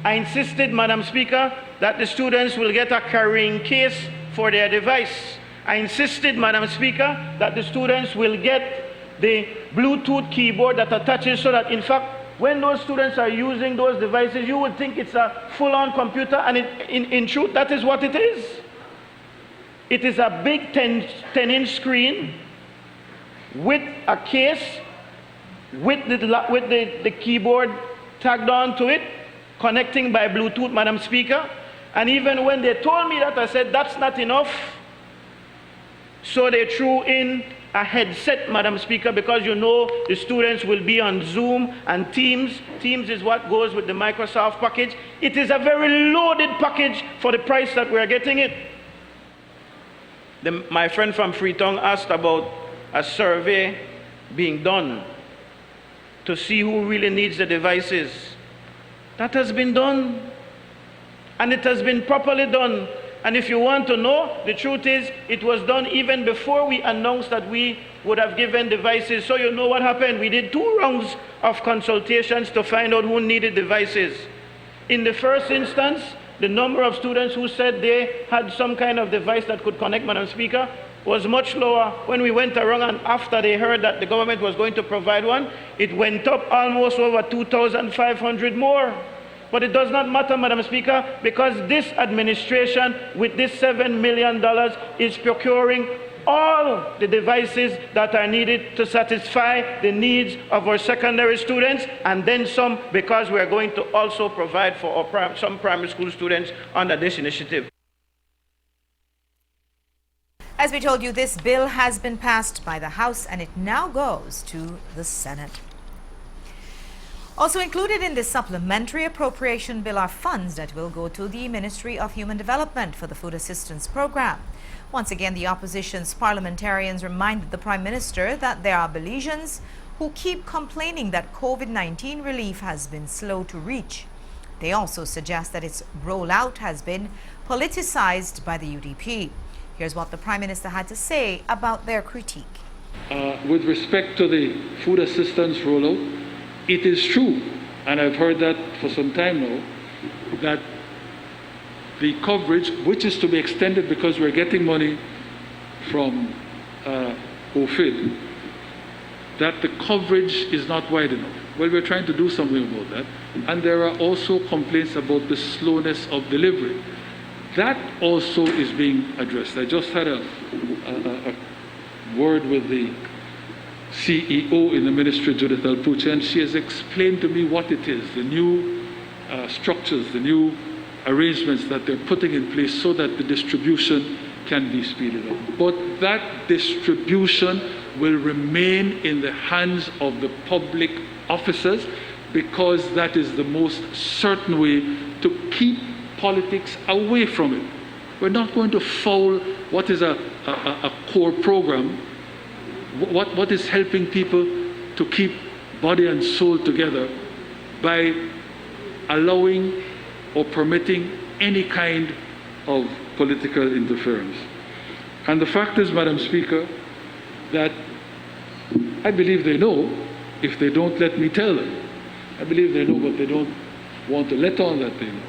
I insisted, Madam Speaker, that the students will get a carrying case for their device. I insisted, Madam Speaker, that the students will get the Bluetooth keyboard that attaches, so that, in fact, when those students are using those devices, you would think it's a full-on computer, and in truth, that is what it is. It is a big 10-inch screen with a case, with the keyboard tagged on to it, connecting by Bluetooth, Madam Speaker. And even when they told me that, I said, that's not enough. So they threw in a headset, Madam Speaker, because you know the students will be on Zoom and Teams. Teams is what goes with the Microsoft package. It is a very loaded package for the price that we're getting it. My friend from Freetown asked about a survey being done to see who really needs the devices. That has been done, and it has been properly done. And if you want to know, the truth is, it was done even before we announced that we would have given devices. So you know what happened? We did 2 rounds of consultations to find out who needed devices. In the first instance, the number of students who said they had some kind of device that could connect, Madam Speaker, was much lower. When we went around and after they heard that the government was going to provide one, it went up almost over 2,500 more. But it does not matter, Madam Speaker, because this administration, with this $7 million, is procuring all the devices that are needed to satisfy the needs of our secondary students, and then some, because we are going to also provide for some primary school students under this initiative. As we told you, this bill has been passed by the House and it now goes to the Senate. Also included in this supplementary appropriation bill are funds that will go to the Ministry of Human Development for the Food Assistance Program. Once again, the opposition's parliamentarians reminded the Prime Minister that there are Belizeans who keep complaining that COVID-19 relief has been slow to reach. They also suggest that its rollout has been politicized by the UDP. Here's what the Prime Minister had to say about their critique. With respect to the food assistance rollout, it is true, and I've heard that for some time now, that the coverage, which is to be extended because we're getting money from OFID, that the coverage is not wide enough. Well, we're trying to do something about that. And there are also complaints about the slowness of delivery. That also is being addressed. I just had a word with the CEO in the Ministry, Judith Alpuche, and she has explained to me what it is, the new structures, the new arrangements that they're putting in place so that the distribution can be speeded up. But that distribution will remain in the hands of the public officers, because that is the most certain way to keep politics away from it. We're not going to foul what is a core program, what is helping people to keep body and soul together, by allowing or permitting any kind of political interference. And the fact is, Madam Speaker, that I believe they know if they don't let me tell them. I believe they know, but they don't want to let on that they know.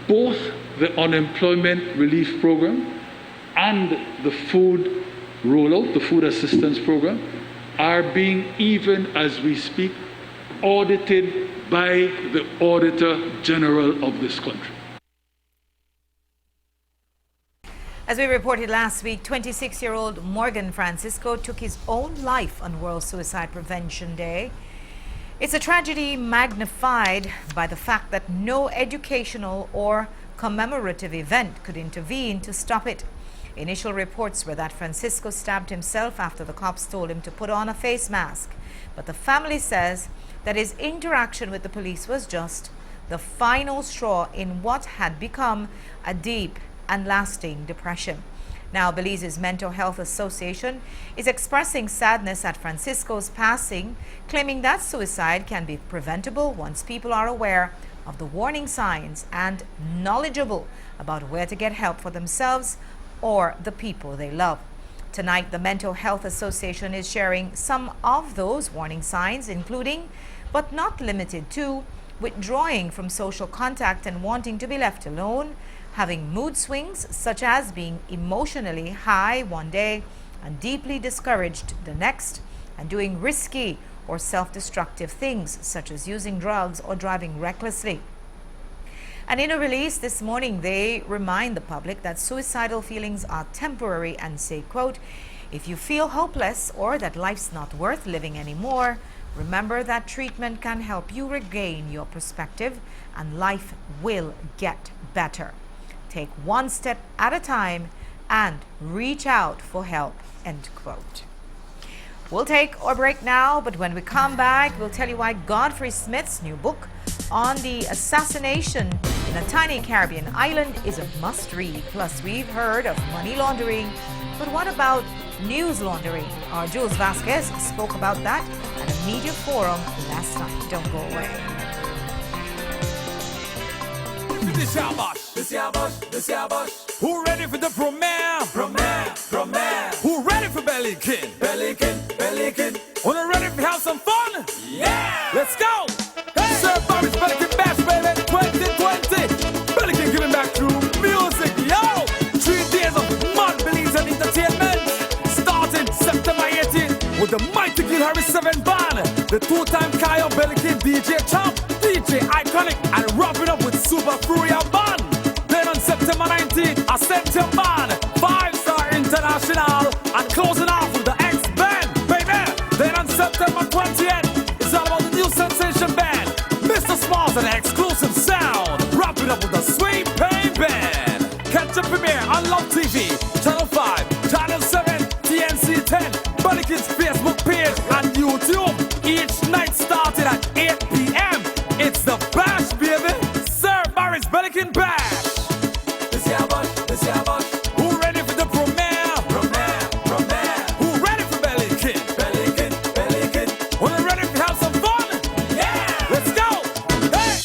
Both the unemployment relief program and the food rollout, the food assistance program, are being, even as we speak, audited by the Auditor General of this country. As we reported last week, 26-year-old Morgan Francisco took his own life on World Suicide Prevention Day. It's a tragedy magnified by the fact that no educational or commemorative event could intervene to stop it. Initial reports were that Francisco stabbed himself after the cops told him to put on a face mask. But the family says that his interaction with the police was just the final straw in what had become a deep and lasting depression. Now, Belize's Mental Health Association is expressing sadness at Francisco's passing, claiming that suicide can be preventable once people are aware of the warning signs and knowledgeable about where to get help for themselves or the people they love. Tonight, the Mental Health Association is sharing some of those warning signs, including, but not limited to, withdrawing from social contact and wanting to be left alone, having mood swings such as being emotionally high one day and deeply discouraged the next, and doing risky or self-destructive things such as using drugs or driving recklessly. And in a release this morning, they remind the public that suicidal feelings are temporary and say, quote, "If you feel hopeless or that life's not worth living anymore, remember that treatment can help you regain your perspective and life will get better. Take one step at a time and reach out for help," end quote. We'll take our break now, but when we come back, we'll tell you why Godfrey Smith's new book on the assassination in a tiny Caribbean island is a must-read. Plus, we've heard of money laundering, but what about news laundering? Our Jules Vasquez spoke about that at a media forum last night. Don't go away. This Yabosh. Who ready for the premiere? Who ready for Bellykin? Wanna ready to have some fun? Yeah! Let's go! Hey! Sir Bobby's Bellykin Bash, baby, 2020. Bellykin giving back through music, yo! 3 days of mad Belize and entertainment. Starting September 18th with the mighty Gil Harris 7 band. The 2-time Kyle Bellykin DJ Champ, DJ Iconic, and wrapping up with Super Furia Band. Then on September 19th, Ascension Band, 5-star international, and closing off with the X-Band, baby. Then on September 20th, it's all about the new sensation band, Mr. Smalls and exclusive sound, wrapping up with the Sweet Pain Band. Catch the premiere on Love TV, Channel 5, Channel 7, TNC 10, Bellykin's Facebook page, and YouTube. Each night starting at 8 p.m. It's the Bash, baby. Sir Barry's Bellykin Bash. This Yabosh. Who ready for the premiere? Who ready for Bellykin? Wanna ready to have some fun? Yeah! Let's go! Hey!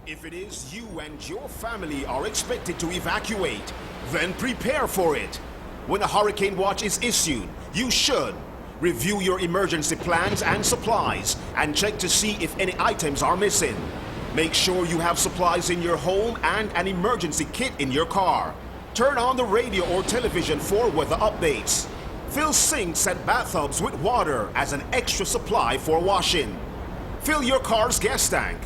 If it is you and your family are expected to evacuate, then prepare for it. When a hurricane watch is issued, you should review your emergency plans and supplies and check to see if any items are missing. Make sure you have supplies in your home and an emergency kit in your car. Turn on the radio or television for weather updates. Fill sinks and bathtubs with water as an extra supply for washing. Fill your car's gas tank.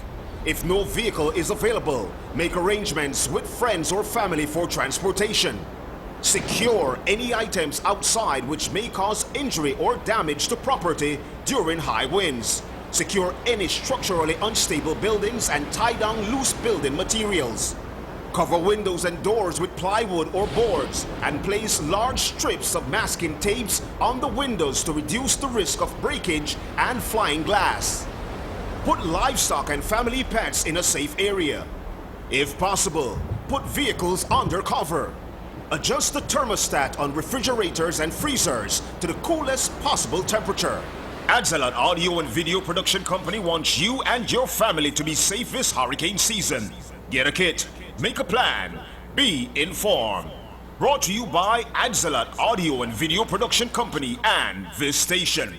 If no vehicle is available, make arrangements with friends or family for transportation. Secure any items outside which may cause injury or damage to property during high winds. Secure any structurally unstable buildings and tie down loose building materials. Cover windows and doors with plywood or boards and place large strips of masking tapes on the windows to reduce the risk of breakage and flying glass. Put livestock and family pets in a safe area. If possible, put vehicles under cover. Adjust the thermostat on refrigerators and freezers to the coolest possible temperature. Adzalat Audio and Video Production Company wants you and your family to be safe this hurricane season. Get a kit, make a plan, be informed. Brought to you by Adzalat Audio and Video Production Company and this station.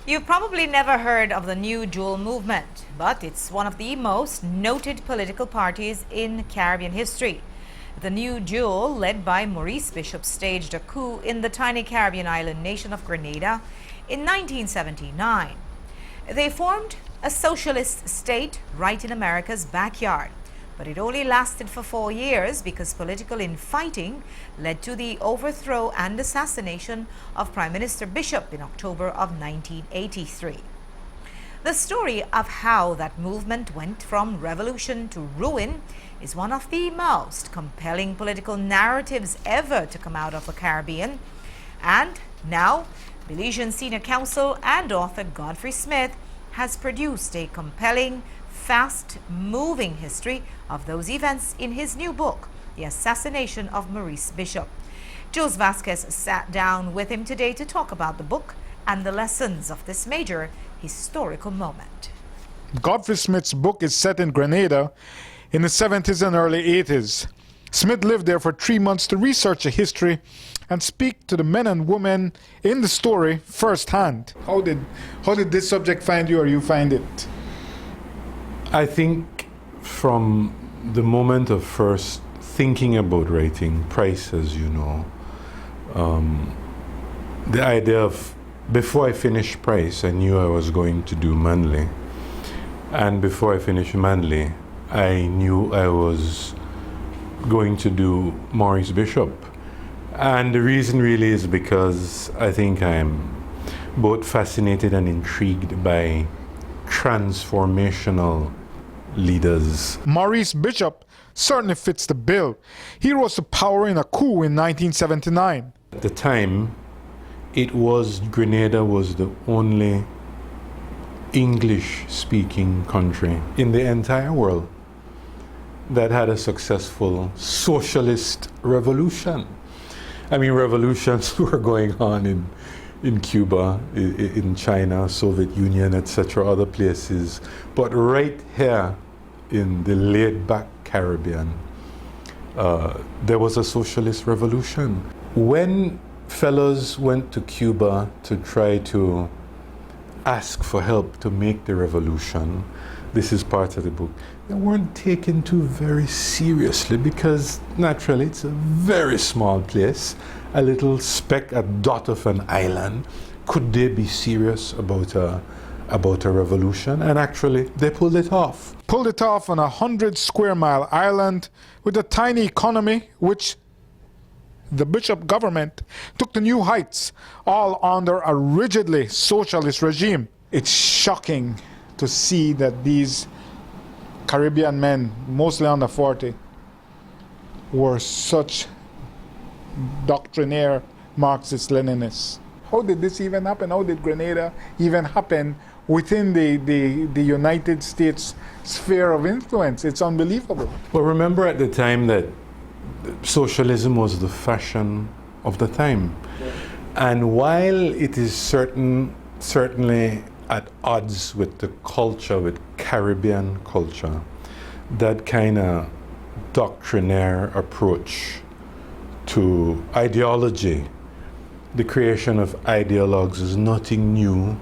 You've probably never heard of the New Jewel movement, but it's one of the most noted political parties in Caribbean history. The New Jewel, led by Maurice Bishop, staged a coup in the tiny Caribbean island nation of Grenada in 1979. They formed a socialist state right in America's backyard, but it only lasted for 4 years because political infighting led to the overthrow and assassination of Prime Minister Bishop in October of 1983. The story of how that movement went from revolution to ruin is one of the most compelling political narratives ever to come out of the Caribbean. And now, Belizean senior counsel and author Godfrey Smith has produced a compelling, fast-moving history of those events in his new book, The Assassination of Maurice Bishop. Jules Vasquez sat down with him today to talk about the book and the lessons of this major historical moment. Godfrey Smith's book is set in Grenada in the 70s and early 80s. Smith lived there for 3 months to research the history and speak to the men and women in the story firsthand. How did this subject find you, or you find it? I think from the moment of first thinking about writing Price, as you know, the idea of, before I finished Price, I knew I was going to do Manley. And before I finished Manley, I knew I was going to do Maurice Bishop. And the reason really is because I think I'm both fascinated and intrigued by transformational leaders. Maurice Bishop certainly fits the bill. He rose to power in a coup in 1979. At the time, Grenada was the only English-speaking country in the entire world that had a successful socialist revolution. I mean, revolutions were going on in Cuba, in China, Soviet Union, etc., other places. But right here in the laid-back Caribbean, there was a socialist revolution. When fellows went to Cuba to try to ask for help to make the revolution, this is part of the book, they weren't taken too very seriously because naturally it's a very small place, a little speck, a dot of an island. Could they be serious about a revolution? And actually they pulled it off. Pulled it off on a 100-square-mile island with a tiny economy, which the Bishop government took to new heights, all under a rigidly socialist regime. It's shocking to see that these Caribbean men, mostly under 40, were such doctrinaire Marxist-Leninists. How did this even happen? How did Grenada even happen within the United States sphere of influence? It's unbelievable. Well, remember at the time that socialism was the fashion of the time. Yeah. And while it is certainly at odds with the culture, with Caribbean culture, that kind of doctrinaire approach to ideology, the creation of ideologues, is nothing new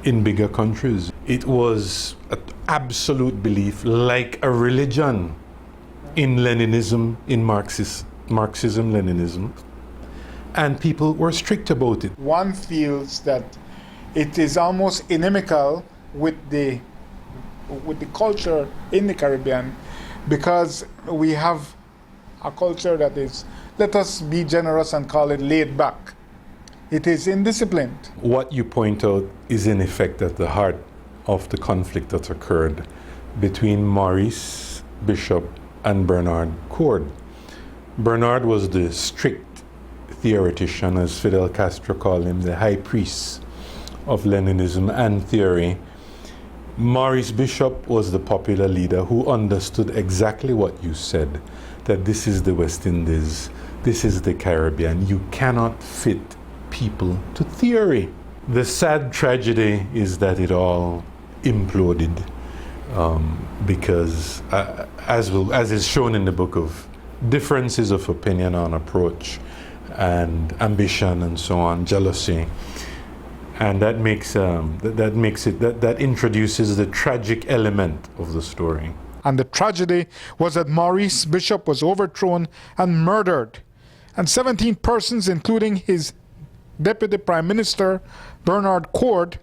in bigger countries. It was an absolute belief, like a religion, in Leninism, in Marxism, Leninism, and people were strict about it. One feels that it is almost inimical with the culture in the Caribbean, because we have a culture that is, let us be generous and call it laid back. It is indisciplined. What you point out is in effect at the heart of the conflict that occurred between Maurice Bishop and Bernard Coard. Bernard was the strict theoretician, as Fidel Castro called him, the high priest of Leninism and theory. Maurice Bishop was the popular leader who understood exactly what you said, that this is the West Indies, this is the Caribbean. You cannot fit people to theory. The sad tragedy is that it all imploded because, as is shown in the book, of differences of opinion on approach and ambition and so on, jealousy. And that makes that introduces the tragic element of the story. And the tragedy was that Maurice Bishop was overthrown and murdered, and 17 persons, including his Deputy Prime Minister Bernard Coard,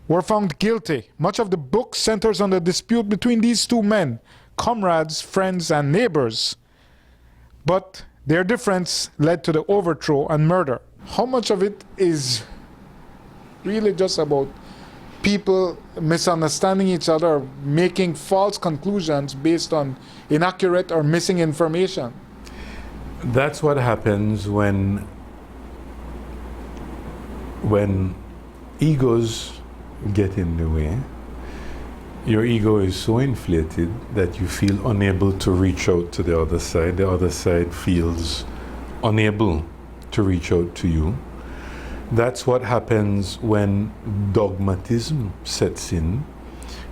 were found guilty. Much of the book centers on the dispute between these two men, comrades, friends, and neighbors. But their difference led to the overthrow and murder. How much of it is really just about people misunderstanding each other, making false conclusions based on inaccurate or missing information? That's what happens when egos get in the way. Your ego is so inflated that you feel unable to reach out to the other side. The other side feels unable to reach out to you. That's what happens when dogmatism sets in,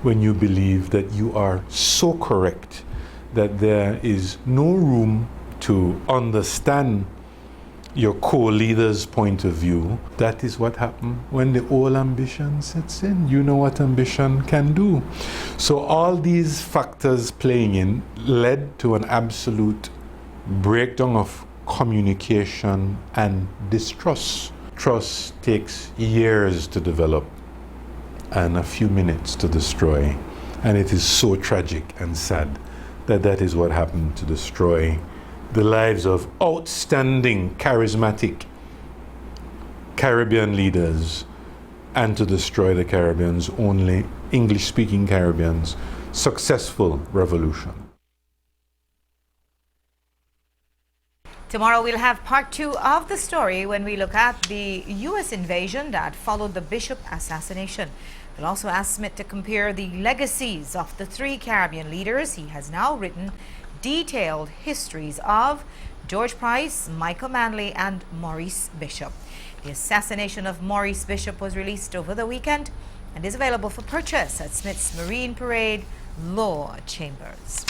when you believe that you are so correct that there is no room to understand your co-leader's point of view. That is what happens when the old ambition sets in. You know what ambition can do. So all these factors playing in led to an absolute breakdown of communication and distrust. Trust takes years to develop and a few minutes to destroy. And it is so tragic and sad that that is what happened to destroy the lives of outstanding, charismatic Caribbean leaders and to destroy the Caribbean's only English-speaking Caribbean's successful revolution. Tomorrow we'll have part 2 of the story when we look at the U.S. invasion that followed the Bishop assassination. We'll also ask Smith to compare the legacies of the 3 Caribbean leaders. He has now written detailed histories of George Price, Michael Manley, and Maurice Bishop. The assassination of Maurice Bishop was released over the weekend and is available for purchase at Smith's Marine Parade Law Chambers.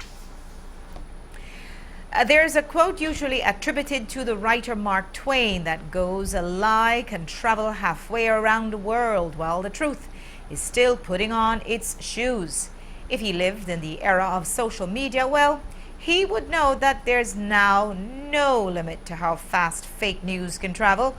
There's a quote usually attributed to the writer Mark Twain that goes, "A lie can travel halfway around the world while the truth is still putting on its shoes." If he lived in the era of social media, well, he would know that there's now no limit to how fast fake news can travel.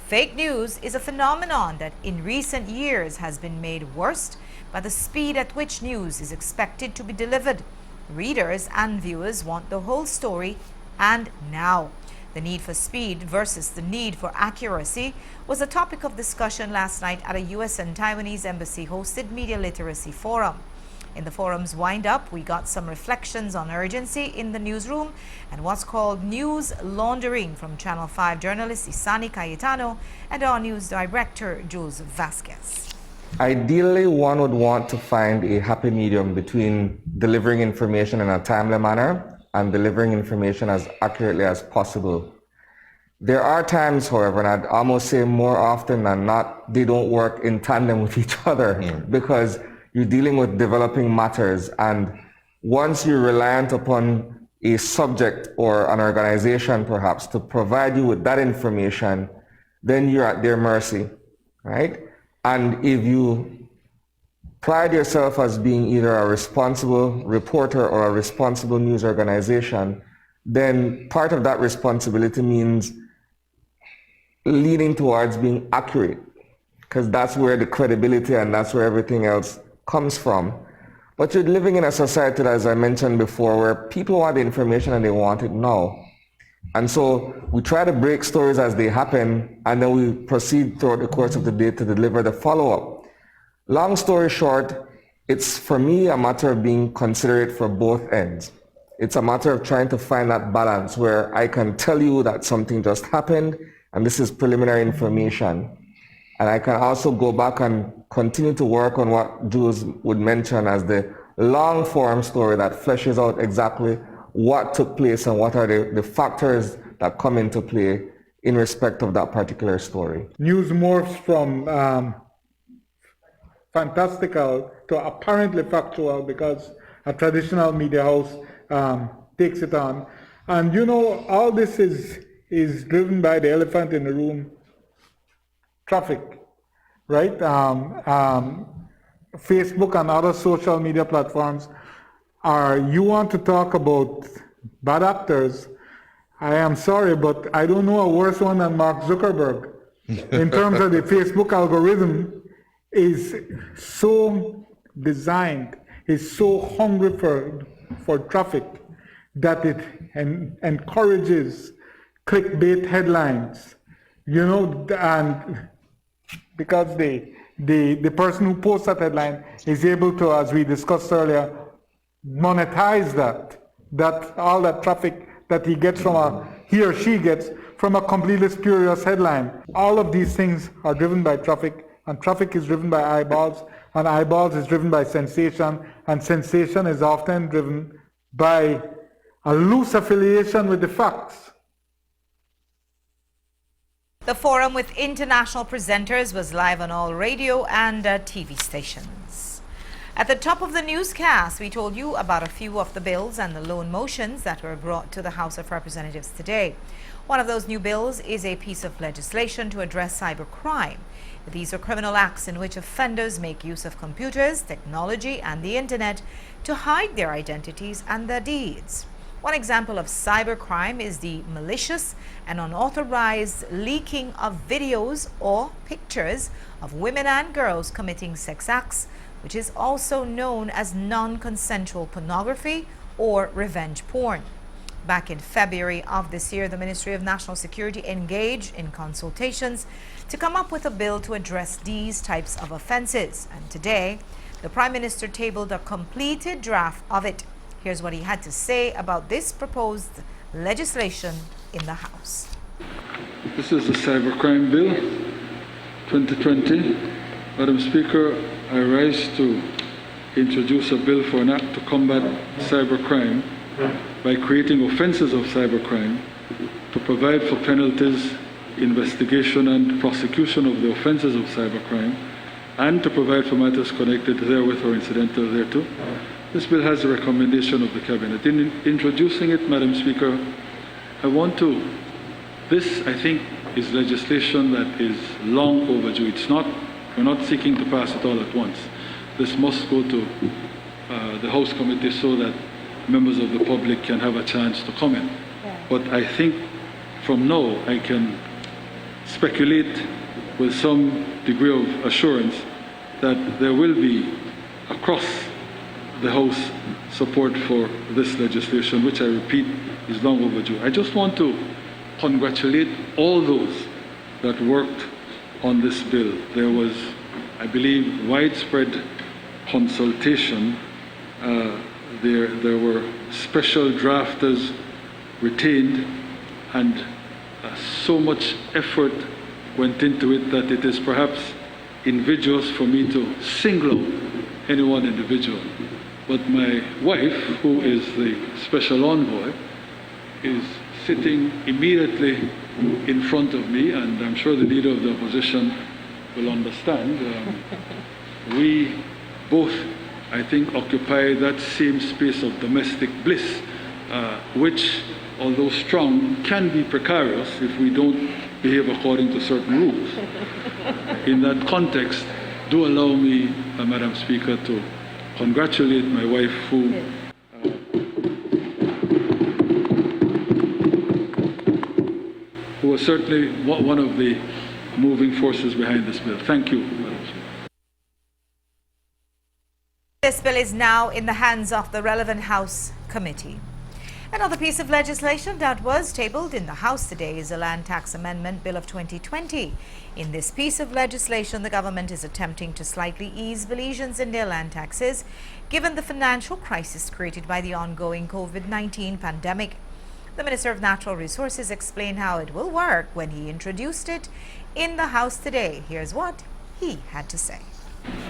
Fake news is a phenomenon that in recent years has been made worse by the speed at which news is expected to be delivered. Readers and viewers want the whole story and now. The need for speed versus the need for accuracy was a topic of discussion last night at a U.S. and Taiwanese embassy-hosted media literacy forum. In the forum's wind-up, we got some reflections on urgency in the newsroom and what's called news laundering from Channel 5 journalist Isani Cayetano and our news director Jules Vasquez. Ideally, one would want to find a happy medium between delivering information in a timely manner and delivering information as accurately as possible. There are times, however, and I'd almost say more often than not, they don't work in tandem with each other because you're dealing with developing matters, and once you're reliant upon a subject or an organization perhaps to provide you with that information, then you're at their mercy, right? And if you pride yourself as being either a responsible reporter or a responsible news organization, then part of that responsibility means leaning towards being accurate, because that's where the credibility and that's where everything else comes from. But you're living in a society, as I mentioned before, where people want the information and they want it now. And so we try to break stories as they happen, and then we proceed throughout the course of the day to deliver the follow-up. Long story short, it's for me a matter of being considerate for both ends. It's a matter of trying to find that balance where I can tell you that something just happened and this is preliminary information. And I can also go back and continue to work on what Jules would mention as the long form story that fleshes out exactly what took place and what are the factors that come into play in respect of that particular story. News morphs from fantastical to apparently factual because a traditional media house takes it on. And you know, all this is driven by the elephant in the room, traffic. right? Facebook and other social media platforms you want to talk about bad actors, I am sorry, but I don't know a worse one than Mark Zuckerberg. In terms of the Facebook algorithm is so designed, is so hungry for traffic that it encourages clickbait headlines, and because the person who posts that headline is able to, as we discussed earlier, monetize all that traffic that he or she gets from a completely spurious headline. All of these things are driven by traffic, and traffic is driven by eyeballs, and eyeballs is driven by sensation, and sensation is often driven by a loose affiliation with the facts. The forum with international presenters was live on all radio and TV stations. At the top of the newscast, we told you about a few of the bills and the loan motions that were brought to the House of Representatives today. One of those new bills is a piece of legislation to address cybercrime. These are criminal acts in which offenders make use of computers, technology, and the internet to hide their identities and their deeds. One example of cybercrime is the malicious and unauthorized leaking of videos or pictures of women and girls committing sex acts, which is also known as non-consensual pornography or revenge porn. Back in February of this year, the Ministry of National Security engaged in consultations to come up with a bill to address these types of offenses. And today, the Prime Minister tabled a completed draft of it. Here's what he had to say about this proposed legislation in the House. This is the Cybercrime Bill 2020. Madam Speaker, I rise to introduce a bill for an act to combat cybercrime by creating offences of cybercrime, to provide for penalties, investigation and prosecution of the offences of cybercrime, and to provide for matters connected therewith or incidental thereto. This bill has the recommendation of the Cabinet. In introducing it, Madam Speaker, this, I think, is legislation that is long overdue. We're not seeking to pass it all at once. This must go to the House Committee so that members of the public can have a chance to comment. But I think from now I can speculate with some degree of assurance that there will be across the House support for this legislation, which I repeat is long overdue. I just want to congratulate all those that worked on this bill. There was, I believe, widespread consultation. There were special drafters retained, and so much effort went into it that it is perhaps invidious for me to single out any one individual. But my wife, who is the special envoy, is sitting immediately in front of me, and I'm sure the leader of the opposition will understand. We both, I think, occupy that same space of domestic bliss, which, although strong, can be precarious if we don't behave according to certain rules. In that context, do allow me, Madam Speaker, to congratulate my wife, who was certainly one of the moving forces behind this bill. Thank you, Madam Speaker. This bill is now in the hands of the relevant House committee. Another piece of legislation that was tabled in the House today is the Land Tax Amendment Bill of 2020. In this piece of legislation, the government is attempting to slightly ease Belizeans in their land taxes, given the financial crisis created by the ongoing COVID-19 pandemic. The Minister of Natural Resources explained how it will work when he introduced it in the House today. Here's what he had to say.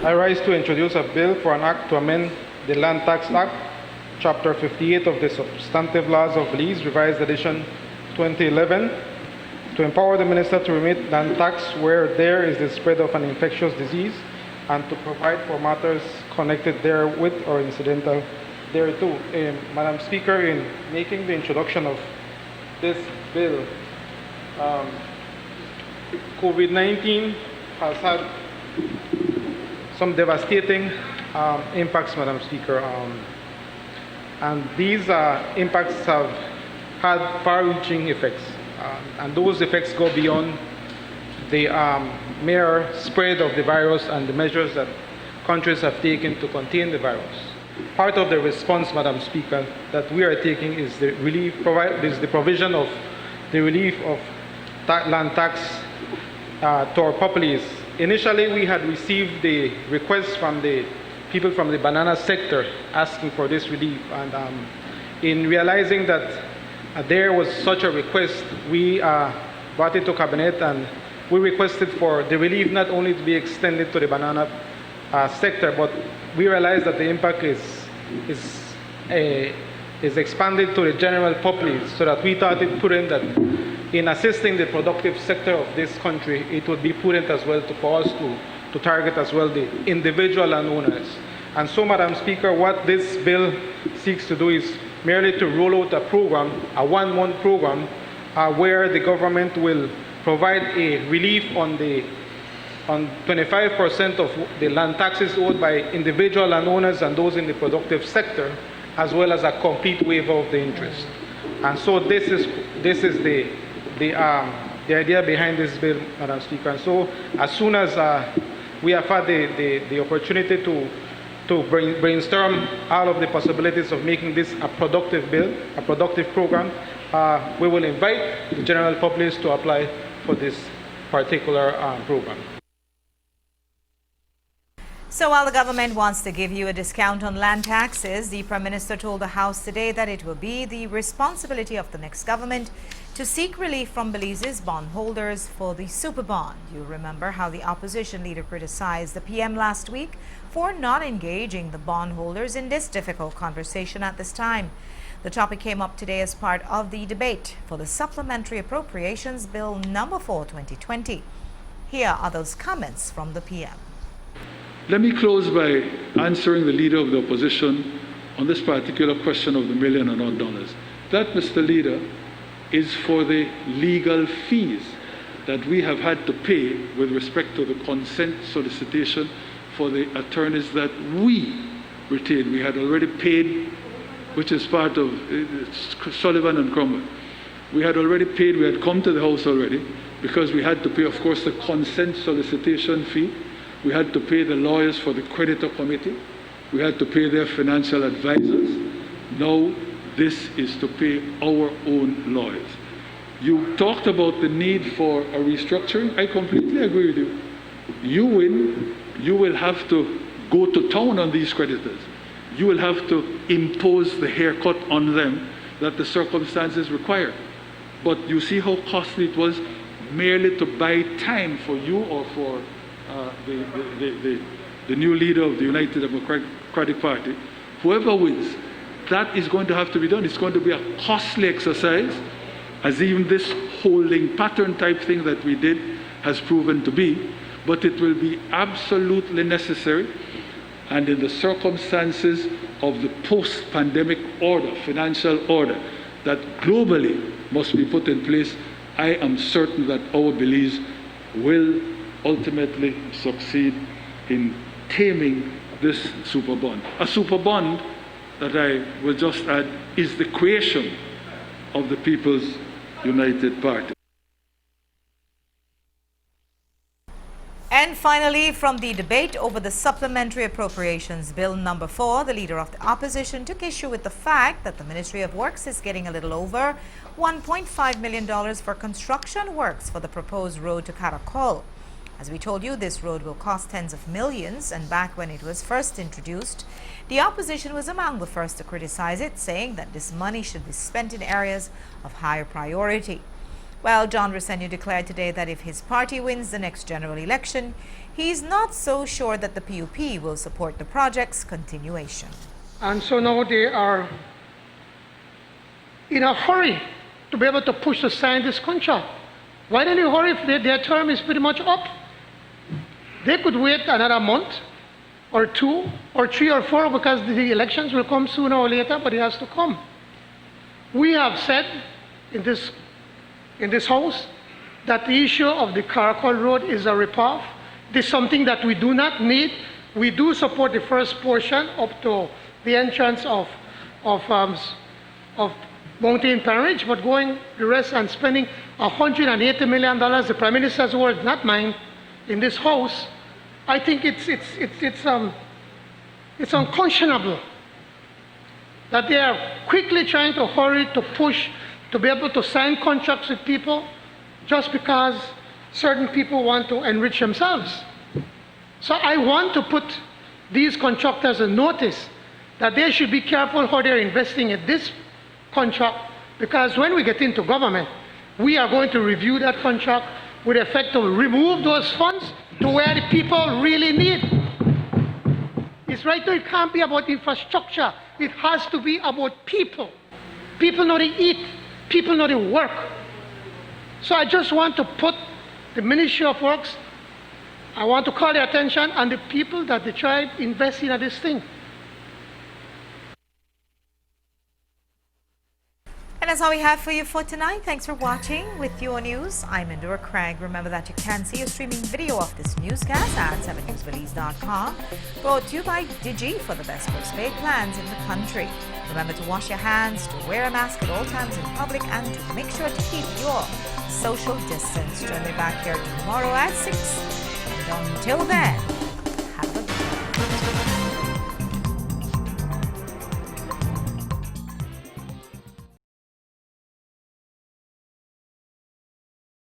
I rise to introduce a bill for an act to amend the Land Tax Act, Chapter 58 of the Substantive Laws of Belize, Revised Edition 2011, to empower the Minister to remit land tax where there is the spread of an infectious disease, and to provide for matters connected therewith or incidental thereto. Madam Speaker, in making the introduction of this bill, COVID-19 has had some devastating impacts, Madam Speaker. And these impacts have had far-reaching effects. And those effects go beyond the mere spread of the virus and the measures that countries have taken to contain the virus. Part of the response, Madam Speaker, that we are taking is the provision of the relief of land tax to our populace. Initially, we had received the requests from the people from the banana sector asking for this relief, and in realizing that there was such a request, we brought it to Cabinet and we requested for the relief not only to be extended to the banana sector, but we realized that the impact is expanded to the general populace, so that we thought it prudent that in assisting the productive sector of this country, it would be prudent as well for us to target as well the individual landowners. And so, Madam Speaker, what this bill seeks to do is merely to roll out a program, a one-month program, where the government will provide a relief on 25% of the land taxes owed by individual landowners and those in the productive sector, as well as a complete waiver of the interest. And so this is the idea behind this bill, Madam Speaker. And so as soon as we have had the opportunity to brainstorm all of the possibilities of making this a productive bill, a productive program, we will invite the general populace to apply for this particular program. So while the government wants to give you a discount on land taxes, the Prime Minister told the House today that it will be the responsibility of the next government to seek relief from Belize's bondholders for the super bond. You remember how the opposition leader criticized the PM last week for not engaging the bondholders in this difficult conversation at this time. The topic came up today as part of the debate for the Supplementary Appropriations Bill number 4, 2020. Here are those comments from the PM. Let me close by answering the Leader of the Opposition on this particular question of the $1 million and odd dollars. That, Mr. Leader, is for the legal fees that we have had to pay with respect to the consent solicitation for the attorneys that we retained. We had already paid, which is part of Sullivan and Cromwell. We had already paid, we had come to the House already, because we had to pay, of course, the consent solicitation fee. We had to pay the lawyers for the creditor committee. We had to pay their financial advisors. Now, this is to pay our own lawyers. You talked about the need for a restructuring. I completely agree with you. You win, you will have to go to town on these creditors. You will have to impose the haircut on them that the circumstances require. But you see how costly it was merely to buy time for you or for the new leader of the United Democratic Party. Whoever wins, that is going to have to be done. It's going to be a costly exercise, as even this holding pattern type thing that we did has proven to be, but it will be absolutely necessary. And in the circumstances of the post-pandemic order, financial order, that globally must be put in place, I am certain that our Belize will ultimately succeed in taming this super bond. A super bond, that I will just add, is the creation of the People's United Party. And finally, from the debate over the Supplementary Appropriations Bill number 4, the Leader of the Opposition took issue with the fact that the Ministry of Works is getting a little over $1.5 million for construction works for the proposed road to Caracol. As we told you, this road will cost tens of millions, and back when it was first introduced, the opposition was among the first to criticize it, saying that this money should be spent in areas of higher priority. Well, John Rosenio declared today that if his party wins the next general election, he's not so sure that the PUP will support the project's continuation. And so now they are in a hurry to be able to push to sign this contract. Why don't you hurry if their term is pretty much up? They could wait another month or 2 or 3 or 4, because the elections will come sooner or later, but it has to come. We have said in this House that the issue of the Caracol Road is a ripoff. This is something that we do not need. We do support the first portion up to the entrance of Mountain Parish, but going the rest and spending $180 million, the Prime Minister's word, not mine, in this house, I think it's unconscionable that they are quickly trying to hurry to push to be able to sign contracts with people just because certain people want to enrich themselves. So I want to put these contractors on notice that they should be careful how they're investing in this contract, because when we get into government, we are going to review that contract with effect to remove those funds to where the people really need. It's right now, it can't be about infrastructure. It has to be about people. People know to eat. People know to work. So I just want to put the Ministry of Works, I want to call their attention on the people that they tried investing in this thing. And that's all we have for you for tonight. Thanks for watching. With your news, I'm Indira Craig. Remember that you can see a streaming video of this newscast at 7newsbelize.com. Brought to you by Digi for the best postpaid plans in the country. Remember to wash your hands, to wear a mask at all times in public, and to make sure to keep your social distance. Join me back here tomorrow at 6. And until then,